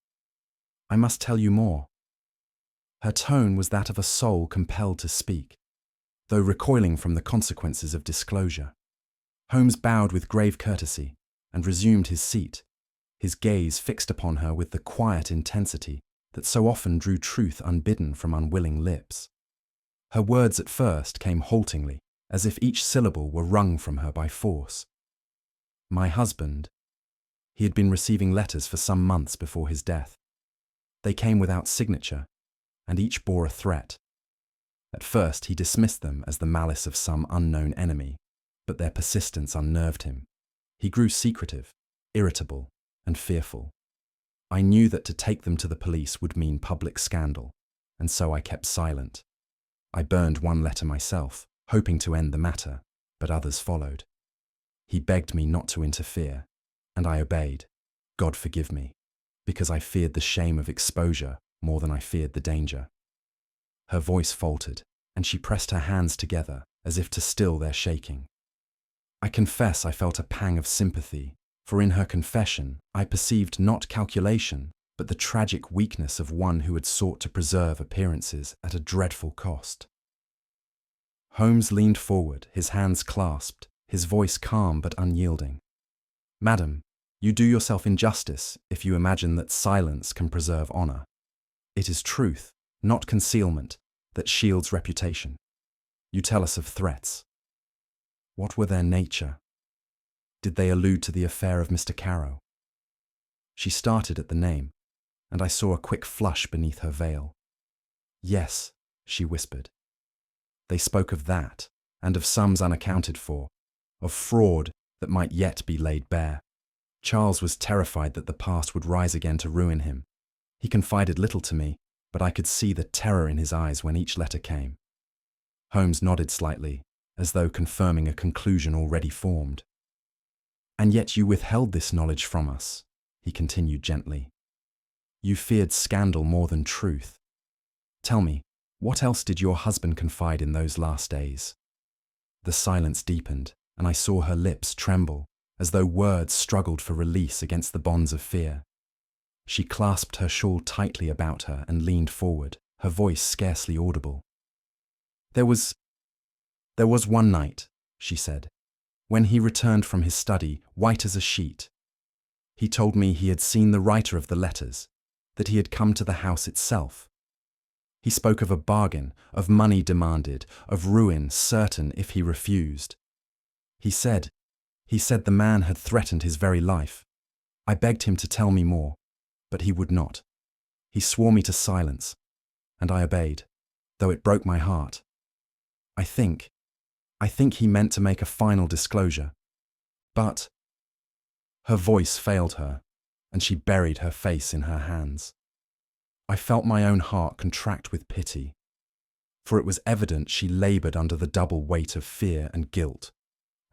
I must tell you more." Her tone was that of a soul compelled to speak, though recoiling from the consequences of disclosure. Holmes bowed with grave courtesy and resumed his seat, his gaze fixed upon her with the quiet intensity that so often drew truth unbidden from unwilling lips. Her words at first came haltingly, as if each syllable were wrung from her by force. "My husband." He had been receiving letters for some months before his death. They came without signature, and each bore a threat. At first he dismissed them as the malice of some unknown enemy, but their persistence unnerved him. He grew secretive, irritable, and fearful. I knew that to take them to the police would mean public scandal, and so I kept silent. I burned one letter myself, hoping to end the matter, but others followed. He begged me not to interfere, and I obeyed, God forgive me, because I feared the shame of exposure more than I feared the danger. Her voice faltered, and she pressed her hands together as if to still their shaking. I confess I felt a pang of sympathy, for in her confession I perceived not calculation, but the tragic weakness of one who had sought to preserve appearances at a dreadful cost. Holmes leaned forward, his hands clasped, his voice calm but unyielding. "Madam, you do yourself injustice if you imagine that silence can preserve honour. It is truth, not concealment, that shields reputation. You tell us of threats. What were their nature? Did they allude to the affair of Mr. Carow?" She started at the name, and I saw a quick flush beneath her veil. "Yes," she whispered. "They spoke of that, and of sums unaccounted for, of fraud that might yet be laid bare. Charles was terrified that the past would rise again to ruin him. He confided little to me, but I could see the terror in his eyes when each letter came." Holmes nodded slightly, as though confirming a conclusion already formed. "And yet you withheld this knowledge from us," he continued gently. "You feared scandal more than truth. Tell me, what else did your husband confide in those last days?" The silence deepened, and I saw her lips tremble, as though words struggled for release against the bonds of fear. She clasped her shawl tightly about her and leaned forward, her voice scarcely audible. There was one night," she said, "when he returned from his study, white as a sheet. He told me he had seen the writer of the letters, that he had come to the house itself. He spoke of a bargain, of money demanded, of ruin certain if he refused. He said the man had threatened his very life. I begged him to tell me more, but he would not. He swore me to silence, and I obeyed, though it broke my heart. I think he meant to make a final disclosure. But her voice failed her, and she buried her face in her hands. I felt my own heart contract with pity, for it was evident she laboured under the double weight of fear and guilt,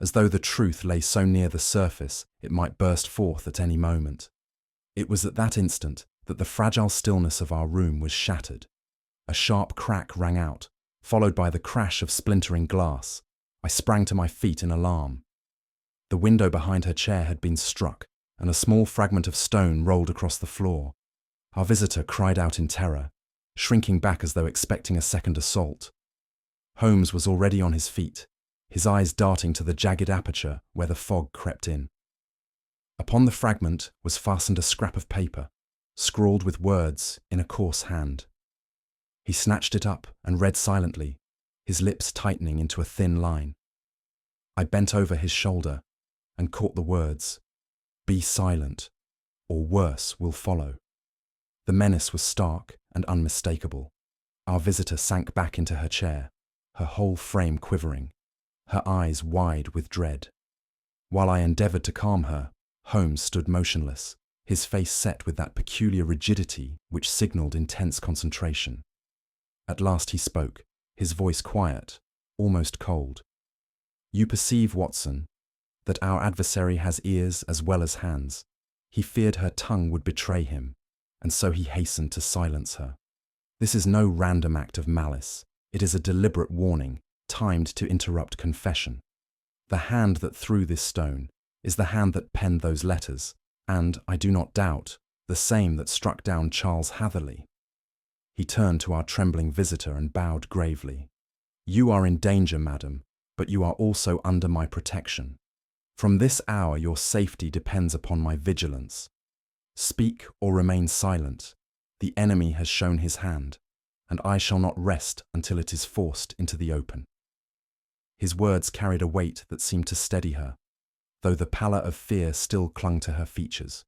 as though the truth lay so near the surface it might burst forth at any moment. It was at that instant that the fragile stillness of our room was shattered. A sharp crack rang out, followed by the crash of splintering glass. I sprang to my feet in alarm. The window behind her chair had been struck, and a small fragment of stone rolled across the floor. Our visitor cried out in terror, shrinking back as though expecting a second assault. Holmes was already on his feet, his eyes darting to the jagged aperture where the fog crept in. Upon the fragment was fastened a scrap of paper, scrawled with words in a coarse hand. He snatched it up and read silently, his lips tightening into a thin line. I bent over his shoulder and caught the words, "Be silent, or worse will follow." The menace was stark and unmistakable. Our visitor sank back into her chair, her whole frame quivering, her eyes wide with dread. While I endeavoured to calm her, Holmes stood motionless, his face set with that peculiar rigidity which signalled intense concentration. At last he spoke, his voice quiet, almost cold. "You perceive, Watson, that our adversary has ears as well as hands. He feared her tongue would betray him, and so he hastened to silence her. This is no random act of malice. It is a deliberate warning, timed to interrupt confession. The hand that threw this stone is the hand that penned those letters, and, I do not doubt, the same that struck down Charles Hatherley." He turned to our trembling visitor and bowed gravely. "You are in danger, madam, but you are also under my protection. From this hour your safety depends upon my vigilance. Speak or remain silent. The enemy has shown his hand, and I shall not rest until it is forced into the open." His words carried a weight that seemed to steady her, though the pallor of fear still clung to her features.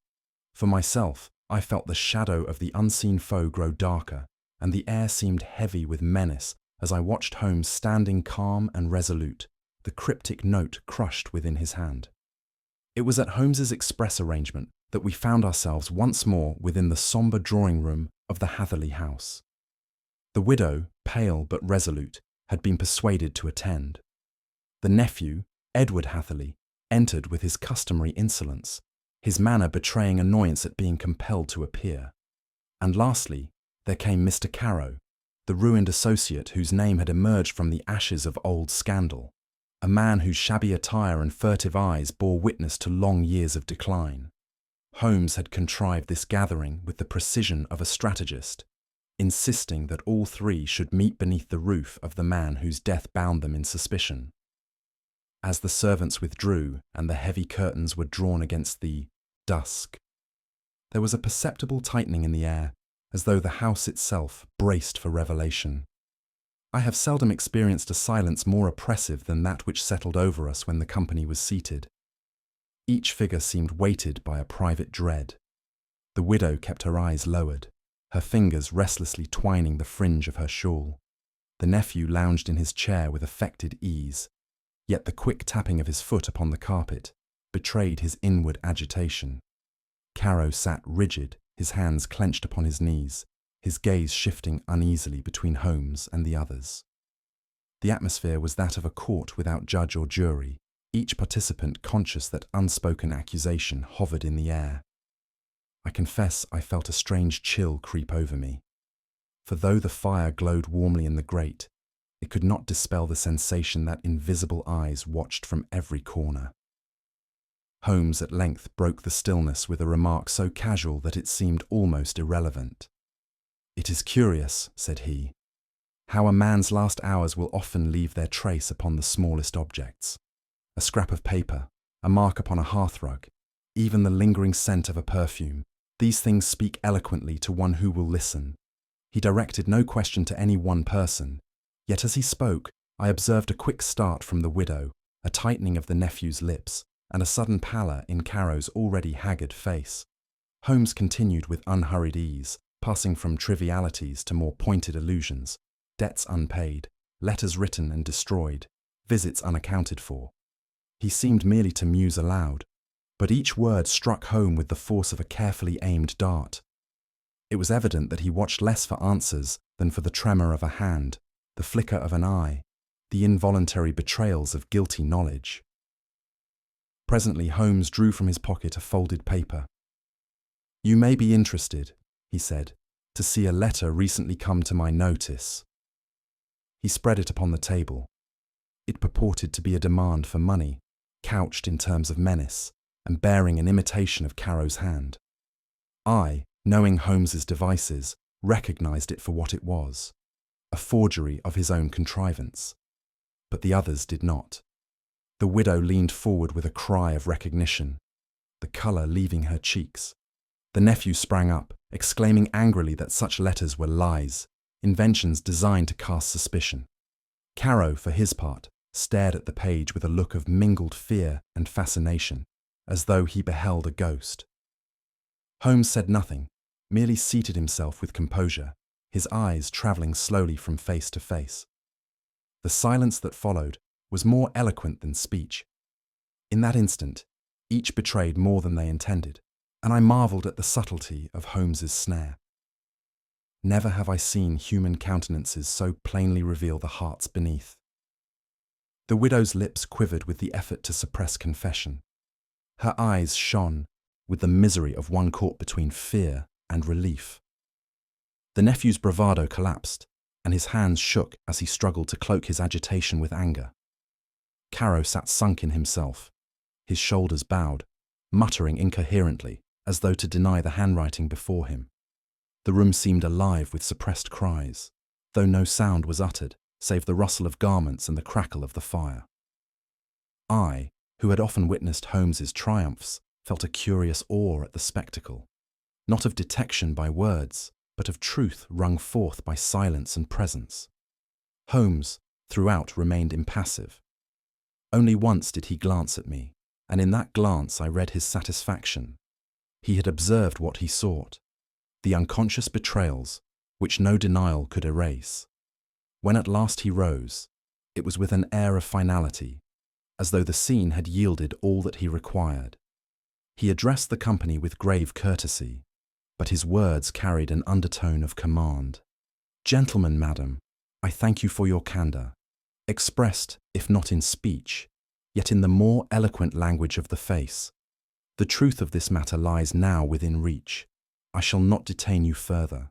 For myself, I felt the shadow of the unseen foe grow darker, and the air seemed heavy with menace as I watched Holmes standing calm and resolute, the cryptic note crushed within his hand. It was at Holmes's express arrangement that we found ourselves once more within the sombre drawing-room of the Hatherley house. The widow, pale but resolute, had been persuaded to attend. The nephew, Edward Hatherley, entered with his customary insolence, his manner betraying annoyance at being compelled to appear. And lastly, there came Mr. Carow, the ruined associate whose name had emerged from the ashes of old scandal, a man whose shabby attire and furtive eyes bore witness to long years of decline. Holmes had contrived this gathering with the precision of a strategist, insisting that all three should meet beneath the roof of the man whose death bound them in suspicion. As the servants withdrew and the heavy curtains were drawn against the dusk, there was a perceptible tightening in the air, as though the house itself braced for revelation. I have seldom experienced a silence more oppressive than that which settled over us when the company was seated. Each figure seemed weighted by a private dread. The widow kept her eyes lowered, her fingers restlessly twining the fringe of her shawl. The nephew lounged in his chair with affected ease, yet the quick tapping of his foot upon the carpet betrayed his inward agitation. Carow sat rigid, his hands clenched upon his knees, his gaze shifting uneasily between Holmes and the others. The atmosphere was that of a court without judge or jury, each participant conscious that unspoken accusation hovered in the air. I confess I felt a strange chill creep over me, for though the fire glowed warmly in the grate, it could not dispel the sensation that invisible eyes watched from every corner. Holmes at length broke the stillness with a remark so casual that it seemed almost irrelevant. "It is curious," said he, "how a man's last hours will often leave their trace upon the smallest objects. A scrap of paper, a mark upon a hearthrug, even the lingering scent of a perfume, these things speak eloquently to one who will listen." He directed no question to any one person, yet as he spoke, I observed a quick start from the widow, a tightening of the nephew's lips, and a sudden pallor in Carow's already haggard face. Holmes continued with unhurried ease, passing from trivialities to more pointed allusions, debts unpaid, letters written and destroyed, visits unaccounted for. He seemed merely to muse aloud, but each word struck home with the force of a carefully aimed dart. It was evident that he watched less for answers than for the tremor of a hand, the flicker of an eye, the involuntary betrayals of guilty knowledge. Presently Holmes drew from his pocket a folded paper. "You may be interested," he said, "to see a letter recently come to my notice." He spread it upon the table. It purported to be a demand for money, couched in terms of menace, and bearing an imitation of Caro's hand. I, knowing Holmes's devices, recognized it for what it was, a forgery of his own contrivance. But the others did not. The widow leaned forward with a cry of recognition, the colour leaving her cheeks. The nephew sprang up, exclaiming angrily that such letters were lies, inventions designed to cast suspicion. Caro, for his part, stared at the page with a look of mingled fear and fascination, as though he beheld a ghost. Holmes said nothing, merely seated himself with composure, his eyes travelling slowly from face to face. The silence that followed was more eloquent than speech. In that instant, each betrayed more than they intended, and I marvelled at the subtlety of Holmes's snare. Never have I seen human countenances so plainly reveal the hearts beneath. The widow's lips quivered with the effort to suppress confession. Her eyes shone with the misery of one caught between fear and relief. The nephew's bravado collapsed, and his hands shook as he struggled to cloak his agitation with anger. Caro sat sunk in himself, his shoulders bowed, muttering incoherently as though to deny the handwriting before him. The room seemed alive with suppressed cries, though no sound was uttered save the rustle of garments and the crackle of the fire. I, who had often witnessed Holmes's triumphs, felt a curious awe at the spectacle, not of detection by words, but of truth wrung forth by silence and presence. Holmes, throughout, remained impassive. Only once did he glance at me, and in that glance I read his satisfaction. He had observed what he sought, the unconscious betrayals which no denial could erase. When at last he rose, it was with an air of finality, as though the scene had yielded all that he required. He addressed the company with grave courtesy, but his words carried an undertone of command. "Gentlemen, madam, I thank you for your candour, expressed, if not in speech, yet in the more eloquent language of the face. The truth of this matter lies now within reach. I shall not detain you further.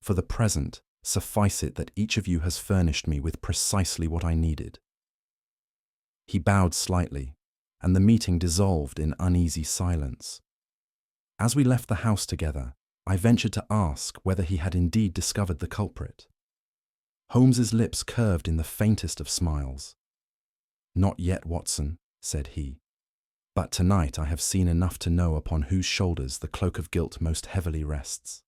For the present, suffice it that each of you has furnished me with precisely what I needed." He bowed slightly, and the meeting dissolved in uneasy silence. As we left the house together, I ventured to ask whether he had indeed discovered the culprit. Holmes's lips curved in the faintest of smiles. "Not yet, Watson," said he. "But tonight I have seen enough to know upon whose shoulders the cloak of guilt most heavily rests."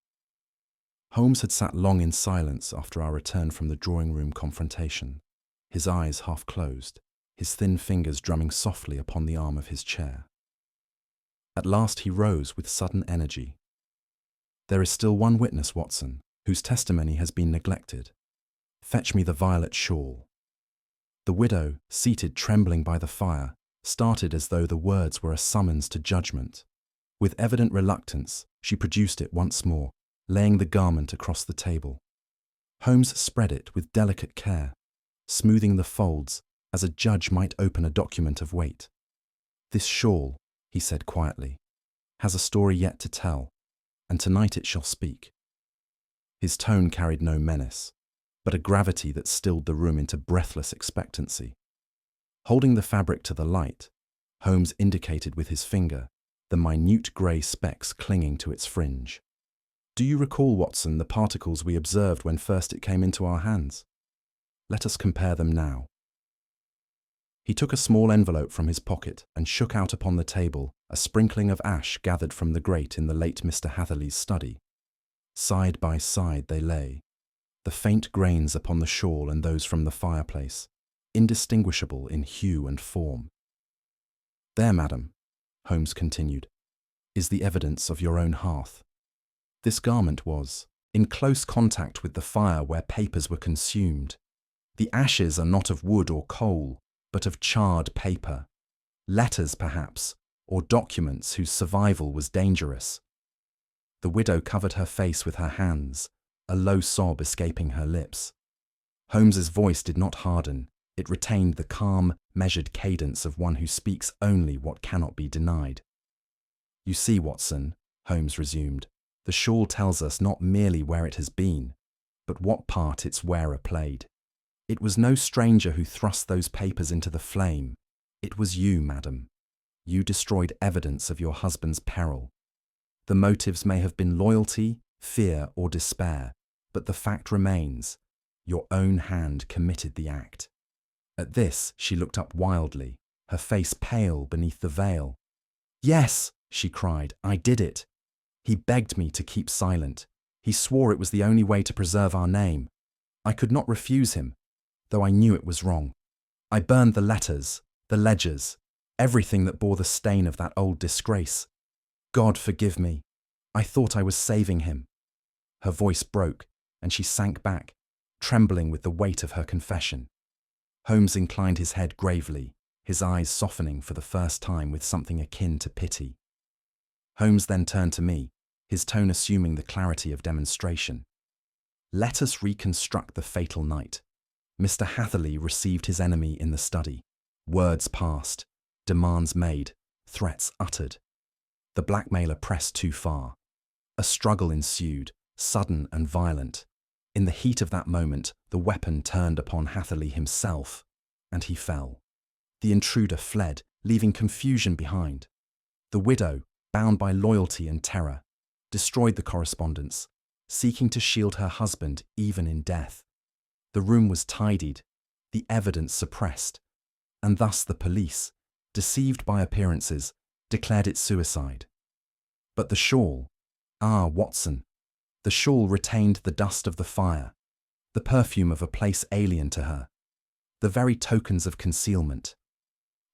Holmes had sat long in silence after our return from the drawing-room confrontation, his eyes half closed, his thin fingers drumming softly upon the arm of his chair. At last he rose with sudden energy. "There is still one witness, Watson, whose testimony has been neglected. Fetch me the violet shawl." The widow, seated trembling by the fire, started as though the words were a summons to judgment. With evident reluctance, she produced it once more, laying the garment across the table. Holmes spread it with delicate care, smoothing the folds as a judge might open a document of weight. "This shawl," he said quietly, "has a story yet to tell, and tonight it shall speak." His tone carried no menace, but a gravity that stilled the room into breathless expectancy. Holding the fabric to the light, Holmes indicated with his finger the minute grey specks clinging to its fringe. "Do you recall, Watson, the particles we observed when first it came into our hands? Let us compare them now." He took a small envelope from his pocket and shook out upon the table a sprinkling of ash gathered from the grate in the late Mr. Hatherley's study. Side by side they lay, the faint grains upon the shawl and those from the fireplace, indistinguishable in hue and form. "There, madam," Holmes continued, "is the evidence of your own hearth. This garment was, in close contact with the fire where papers were consumed. The ashes are not of wood or coal, but of charred paper. Letters, perhaps, or documents whose survival was dangerous. The widow covered her face with her hands, a low sob escaping her lips. Holmes's voice did not harden. It retained the calm, measured cadence of one who speaks only what cannot be denied. "You see, Watson," Holmes resumed, "the shawl tells us not merely where it has been, but what part its wearer played. It was no stranger who thrust those papers into the flame. It was you, madam. You destroyed evidence of your husband's peril. The motives may have been loyalty, fear, or despair, but the fact remains, your own hand committed the act." At this, she looked up wildly, her face pale beneath the veil. "Yes," she cried, "I did it. He begged me to keep silent. He swore it was the only way to preserve our name. I could not refuse him, though I knew it was wrong. I burned the letters, the ledgers, everything that bore the stain of that old disgrace. God forgive me. I thought I was saving him." Her voice broke, and she sank back, trembling with the weight of her confession. Holmes inclined his head gravely, his eyes softening for the first time with something akin to pity. Holmes then turned to me, his tone assuming the clarity of demonstration. "Let us reconstruct the fatal night. Mr. Hatherley received his enemy in the study. Words passed, demands made, threats uttered. The blackmailer pressed too far. A struggle ensued, sudden and violent. In the heat of that moment, the weapon turned upon Hatherley himself, and he fell. The intruder fled, leaving confusion behind. The widow, bound by loyalty and terror, destroyed the correspondence, seeking to shield her husband even in death. The room was tidied, the evidence suppressed, and thus the police, deceived by appearances, declared it suicide. But the shawl, Watson, the shawl retained the dust of the fire, the perfume of a place alien to her, the very tokens of concealment.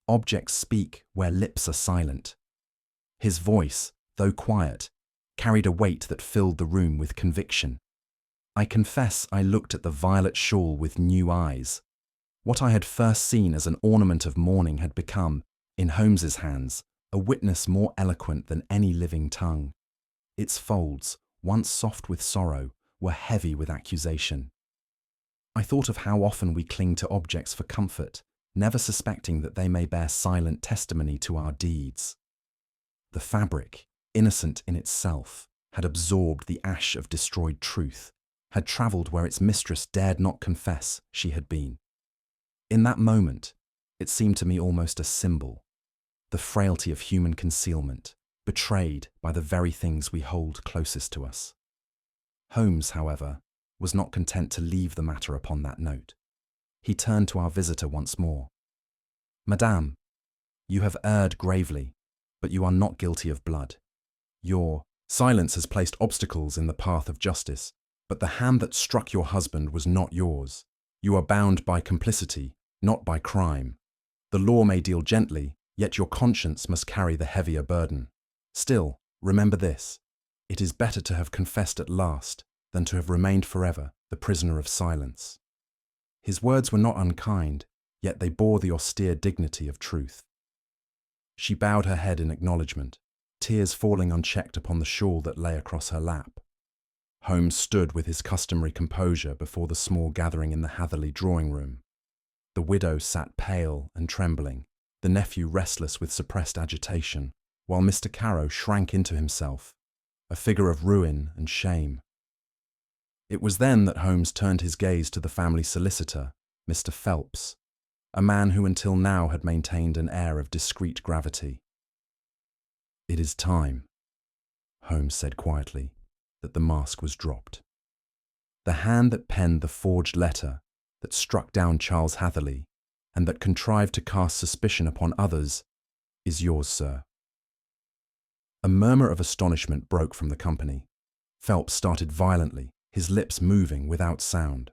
Objects speak where lips are silent. His voice, though quiet, carried a weight that filled the room with conviction. I confess I looked at the violet shawl with new eyes. What I had first seen as an ornament of mourning had become, in Holmes's hands, a witness more eloquent than any living tongue. Its folds, once soft with sorrow, were heavy with accusation. I thought of how often we cling to objects for comfort, never suspecting that they may bear silent testimony to our deeds. The fabric, innocent in itself, had absorbed the ash of destroyed truth, had travelled where its mistress dared not confess she had been. In that moment, it seemed to me almost a symbol, the frailty of human concealment, betrayed by the very things we hold closest to us. Holmes, however, was not content to leave the matter upon that note. He turned to our visitor once more. "Madame, you have erred gravely, but you are not guilty of blood. Your silence has placed obstacles in the path of justice, but the hand that struck your husband was not yours. You are bound by complicity, not by crime. The law may deal gently, yet your conscience must carry the heavier burden. Still, remember this: it is better to have confessed at last than to have remained forever the prisoner of silence." His words were not unkind, yet they bore the austere dignity of truth. She bowed her head in acknowledgement, tears falling unchecked upon the shawl that lay across her lap. Holmes stood with his customary composure before the small gathering in the Hatherley drawing-room. The widow sat pale and trembling, the nephew restless with suppressed agitation, while Mr. Carrow shrank into himself, a figure of ruin and shame. It was then that Holmes turned his gaze to the family solicitor, Mr. Phelps, a man who until now had maintained an air of discreet gravity. "It is time," Holmes said quietly, that the mask was dropped. "The hand that penned the forged letter, that struck down Charles Hatherley, and that contrived to cast suspicion upon others, is yours, sir." A murmur of astonishment broke from the company. Phelps started violently, his lips moving without sound.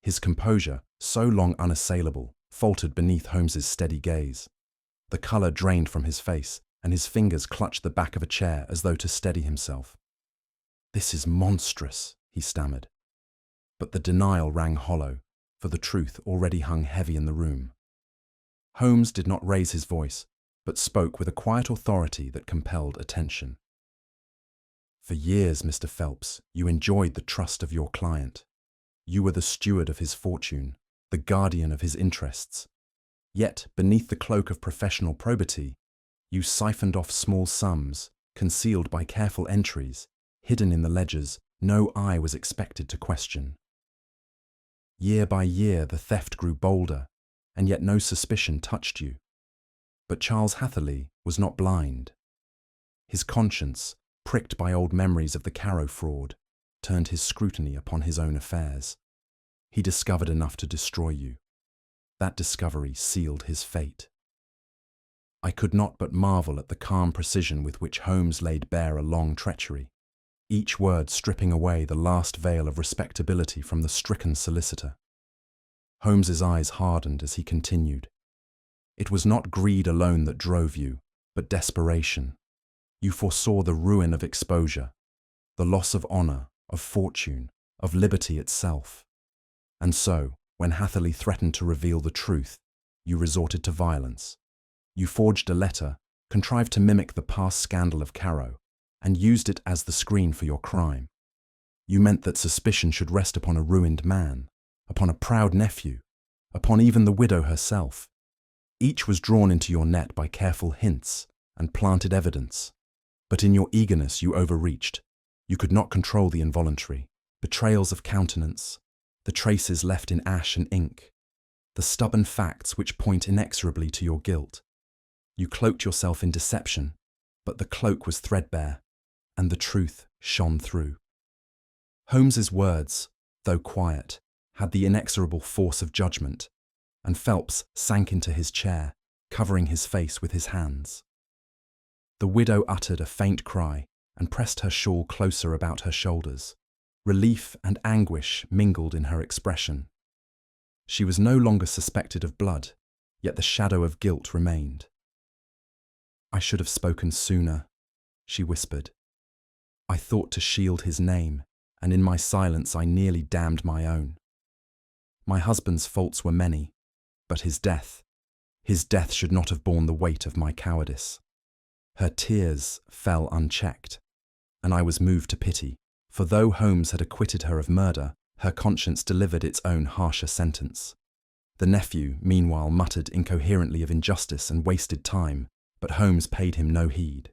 His composure, so long unassailable, faltered beneath Holmes's steady gaze. The colour drained from his face, and his fingers clutched the back of a chair as though to steady himself. "This is monstrous," he stammered. But the denial rang hollow, for the truth already hung heavy in the room. Holmes did not raise his voice, but spoke with a quiet authority that compelled attention. For years, Mr. Phelps, you enjoyed the trust of your client. You were the steward of his fortune, the guardian of his interests. Yet, beneath the cloak of professional probity, you siphoned off small sums, concealed by careful entries, hidden in the ledgers no eye was expected to question. Year by year the theft grew bolder, and yet no suspicion touched you. But Charles Hatherley was not blind. His conscience, pricked by old memories of the Carrow fraud, turned his scrutiny upon his own affairs. He discovered enough to destroy you. That discovery sealed his fate. I could not but marvel at the calm precision with which Holmes laid bare a long treachery, each word stripping away the last veil of respectability from the stricken solicitor. Holmes's eyes hardened as he continued. It was not greed alone that drove you, but desperation. You foresaw the ruin of exposure, the loss of honour, of fortune, of liberty itself. And so, when Hatherley threatened to reveal the truth, you resorted to violence. You forged a letter, contrived to mimic the past scandal of Carrow, and used it as the screen for your crime. You meant that suspicion should rest upon a ruined man, upon a proud nephew, upon even the widow herself. Each was drawn into your net by careful hints and planted evidence. But in your eagerness you overreached. You could not control the involuntary, betrayals of countenance, the traces left in ash and ink, the stubborn facts which point inexorably to your guilt. You cloaked yourself in deception, but the cloak was threadbare, and the truth shone through. Holmes's words, though quiet, had the inexorable force of judgment, and Phelps sank into his chair, covering his face with his hands. The widow uttered a faint cry and pressed her shawl closer about her shoulders. Relief and anguish mingled in her expression. She was no longer suspected of blood, yet the shadow of guilt remained. "I should have spoken sooner," she whispered. "I thought to shield his name, and in my silence I nearly damned my own. My husband's faults were many, but his death should not have borne the weight of my cowardice." Her tears fell unchecked, and I was moved to pity, for though Holmes had acquitted her of murder, her conscience delivered its own harsher sentence. The nephew, meanwhile, muttered incoherently of injustice and wasted time, but Holmes paid him no heed.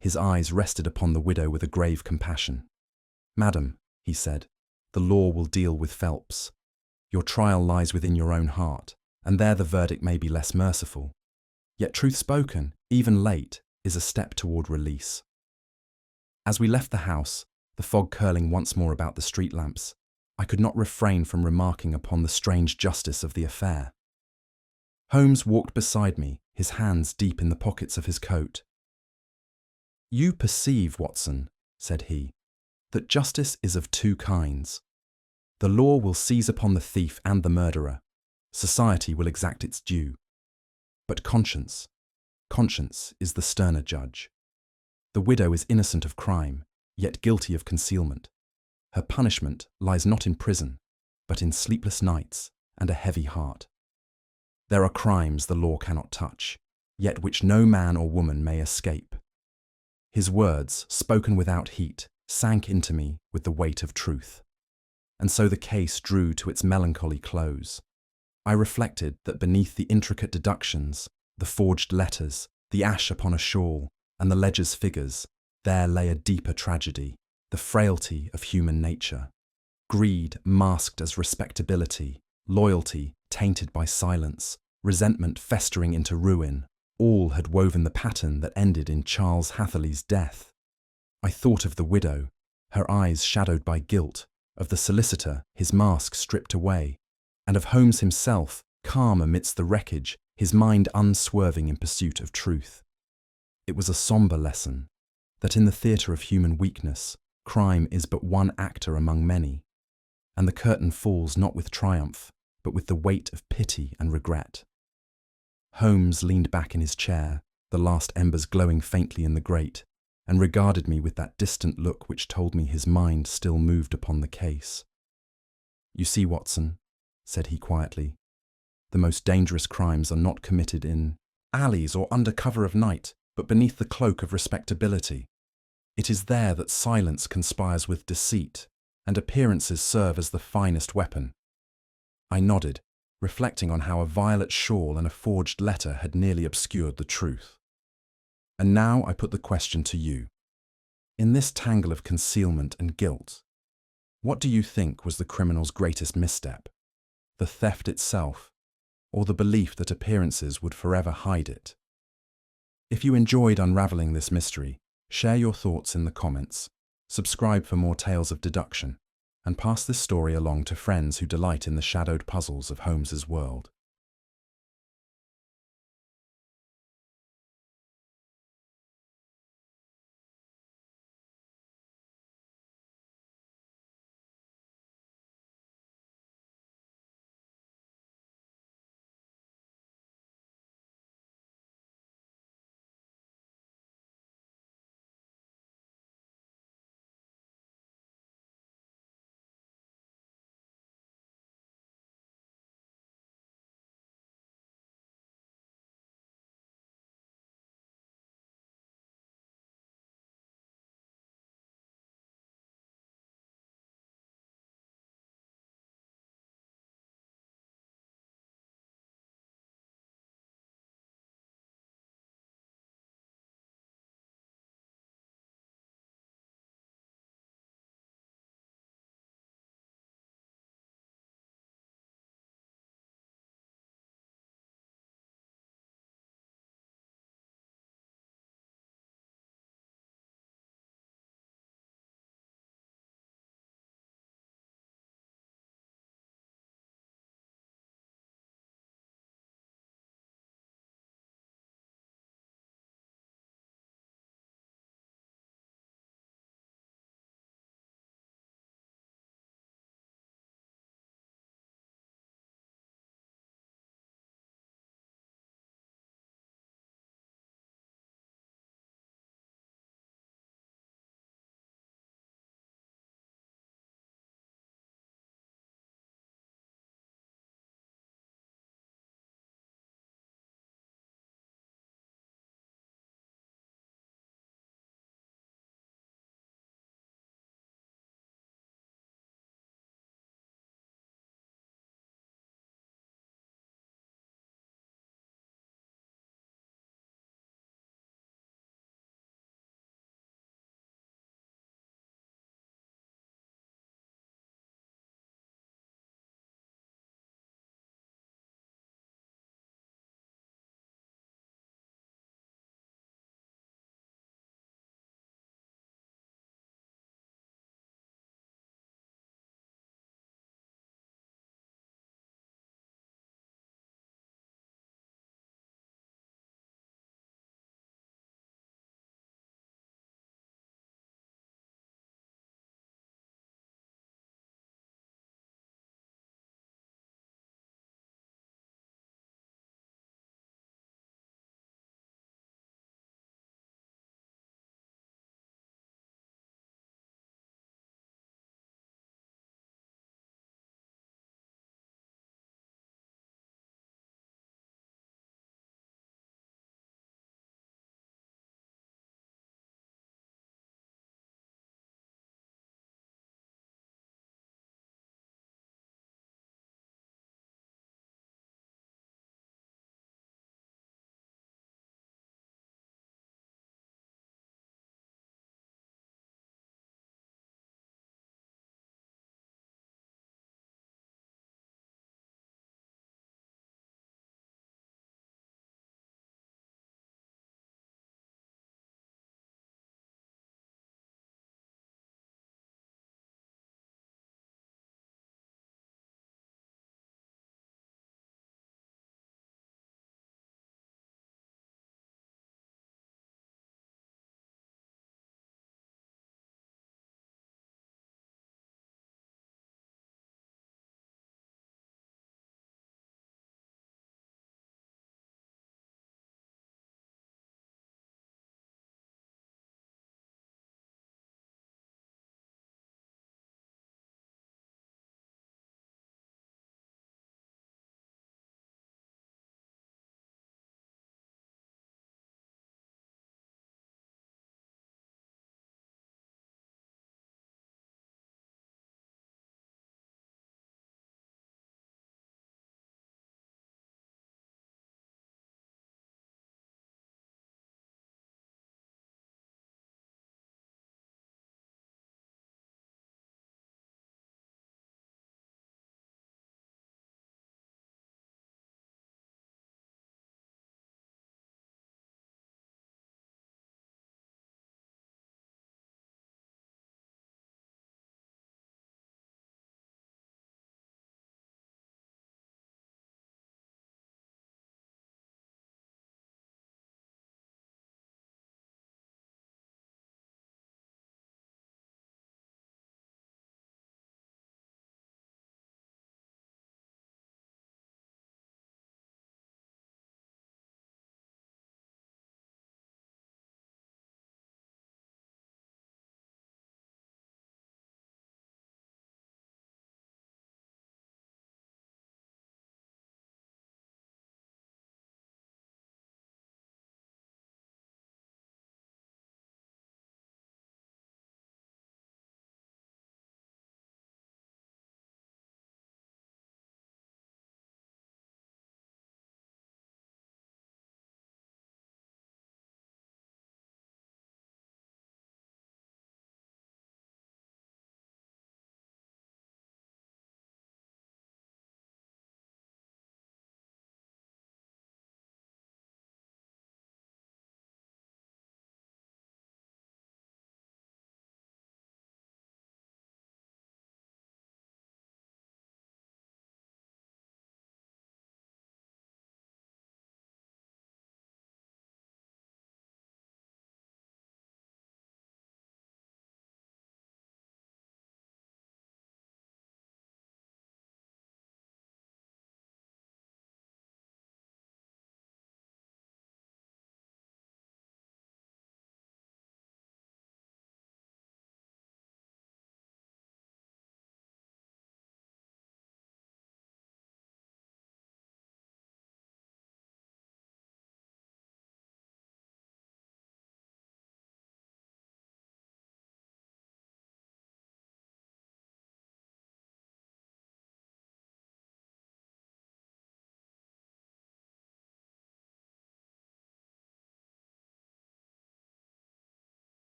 His eyes rested upon the widow with a grave compassion. "Madam," he said, "the law will deal with Phelps. Your trial lies within your own heart, and there the verdict may be less merciful. Yet truth spoken, even late, is a step toward release." As we left the house, the fog curling once more about the street lamps, I could not refrain from remarking upon the strange justice of the affair. Holmes walked beside me, his hands deep in the pockets of his coat. "You perceive, Watson," said he, "that justice is of two kinds. The law will seize upon the thief and the murderer. Society will exact its due. But conscience is the sterner judge. The widow is innocent of crime, yet guilty of concealment. Her punishment lies not in prison, but in sleepless nights and a heavy heart. There are crimes the law cannot touch, yet which no man or woman may escape." His words, spoken without heat, sank into me with the weight of truth. And so the case drew to its melancholy close. I reflected that beneath the intricate deductions, the forged letters, the ash upon a shawl, and the ledger's figures, there lay a deeper tragedy, the frailty of human nature. Greed masked as respectability, loyalty tainted by silence, resentment festering into ruin, all had woven the pattern that ended in Charles Hatherley's death. I thought of the widow, her eyes shadowed by guilt, of the solicitor, his mask stripped away, and of Holmes himself, calm amidst the wreckage, his mind unswerving in pursuit of truth. It was a sombre lesson, that in the theatre of human weakness, crime is but one actor among many, and the curtain falls not with triumph, but with the weight of pity and regret. Holmes leaned back in his chair, the last embers glowing faintly in the grate, and regarded me with that distant look which told me his mind still moved upon the case. "You see, Watson," said he quietly, "the most dangerous crimes are not committed in alleys or under cover of night, but beneath the cloak of respectability. It is there that silence conspires with deceit, and appearances serve as the finest weapon." I nodded, reflecting on how a violet shawl and a forged letter had nearly obscured the truth. And now I put the question to you. In this tangle of concealment and guilt, what do you think was the criminal's greatest misstep? The theft itself, or the belief that appearances would forever hide it? If you enjoyed unraveling this mystery, share your thoughts in the comments, subscribe for more tales of deduction, and pass this story along to friends who delight in the shadowed puzzles of Holmes's world.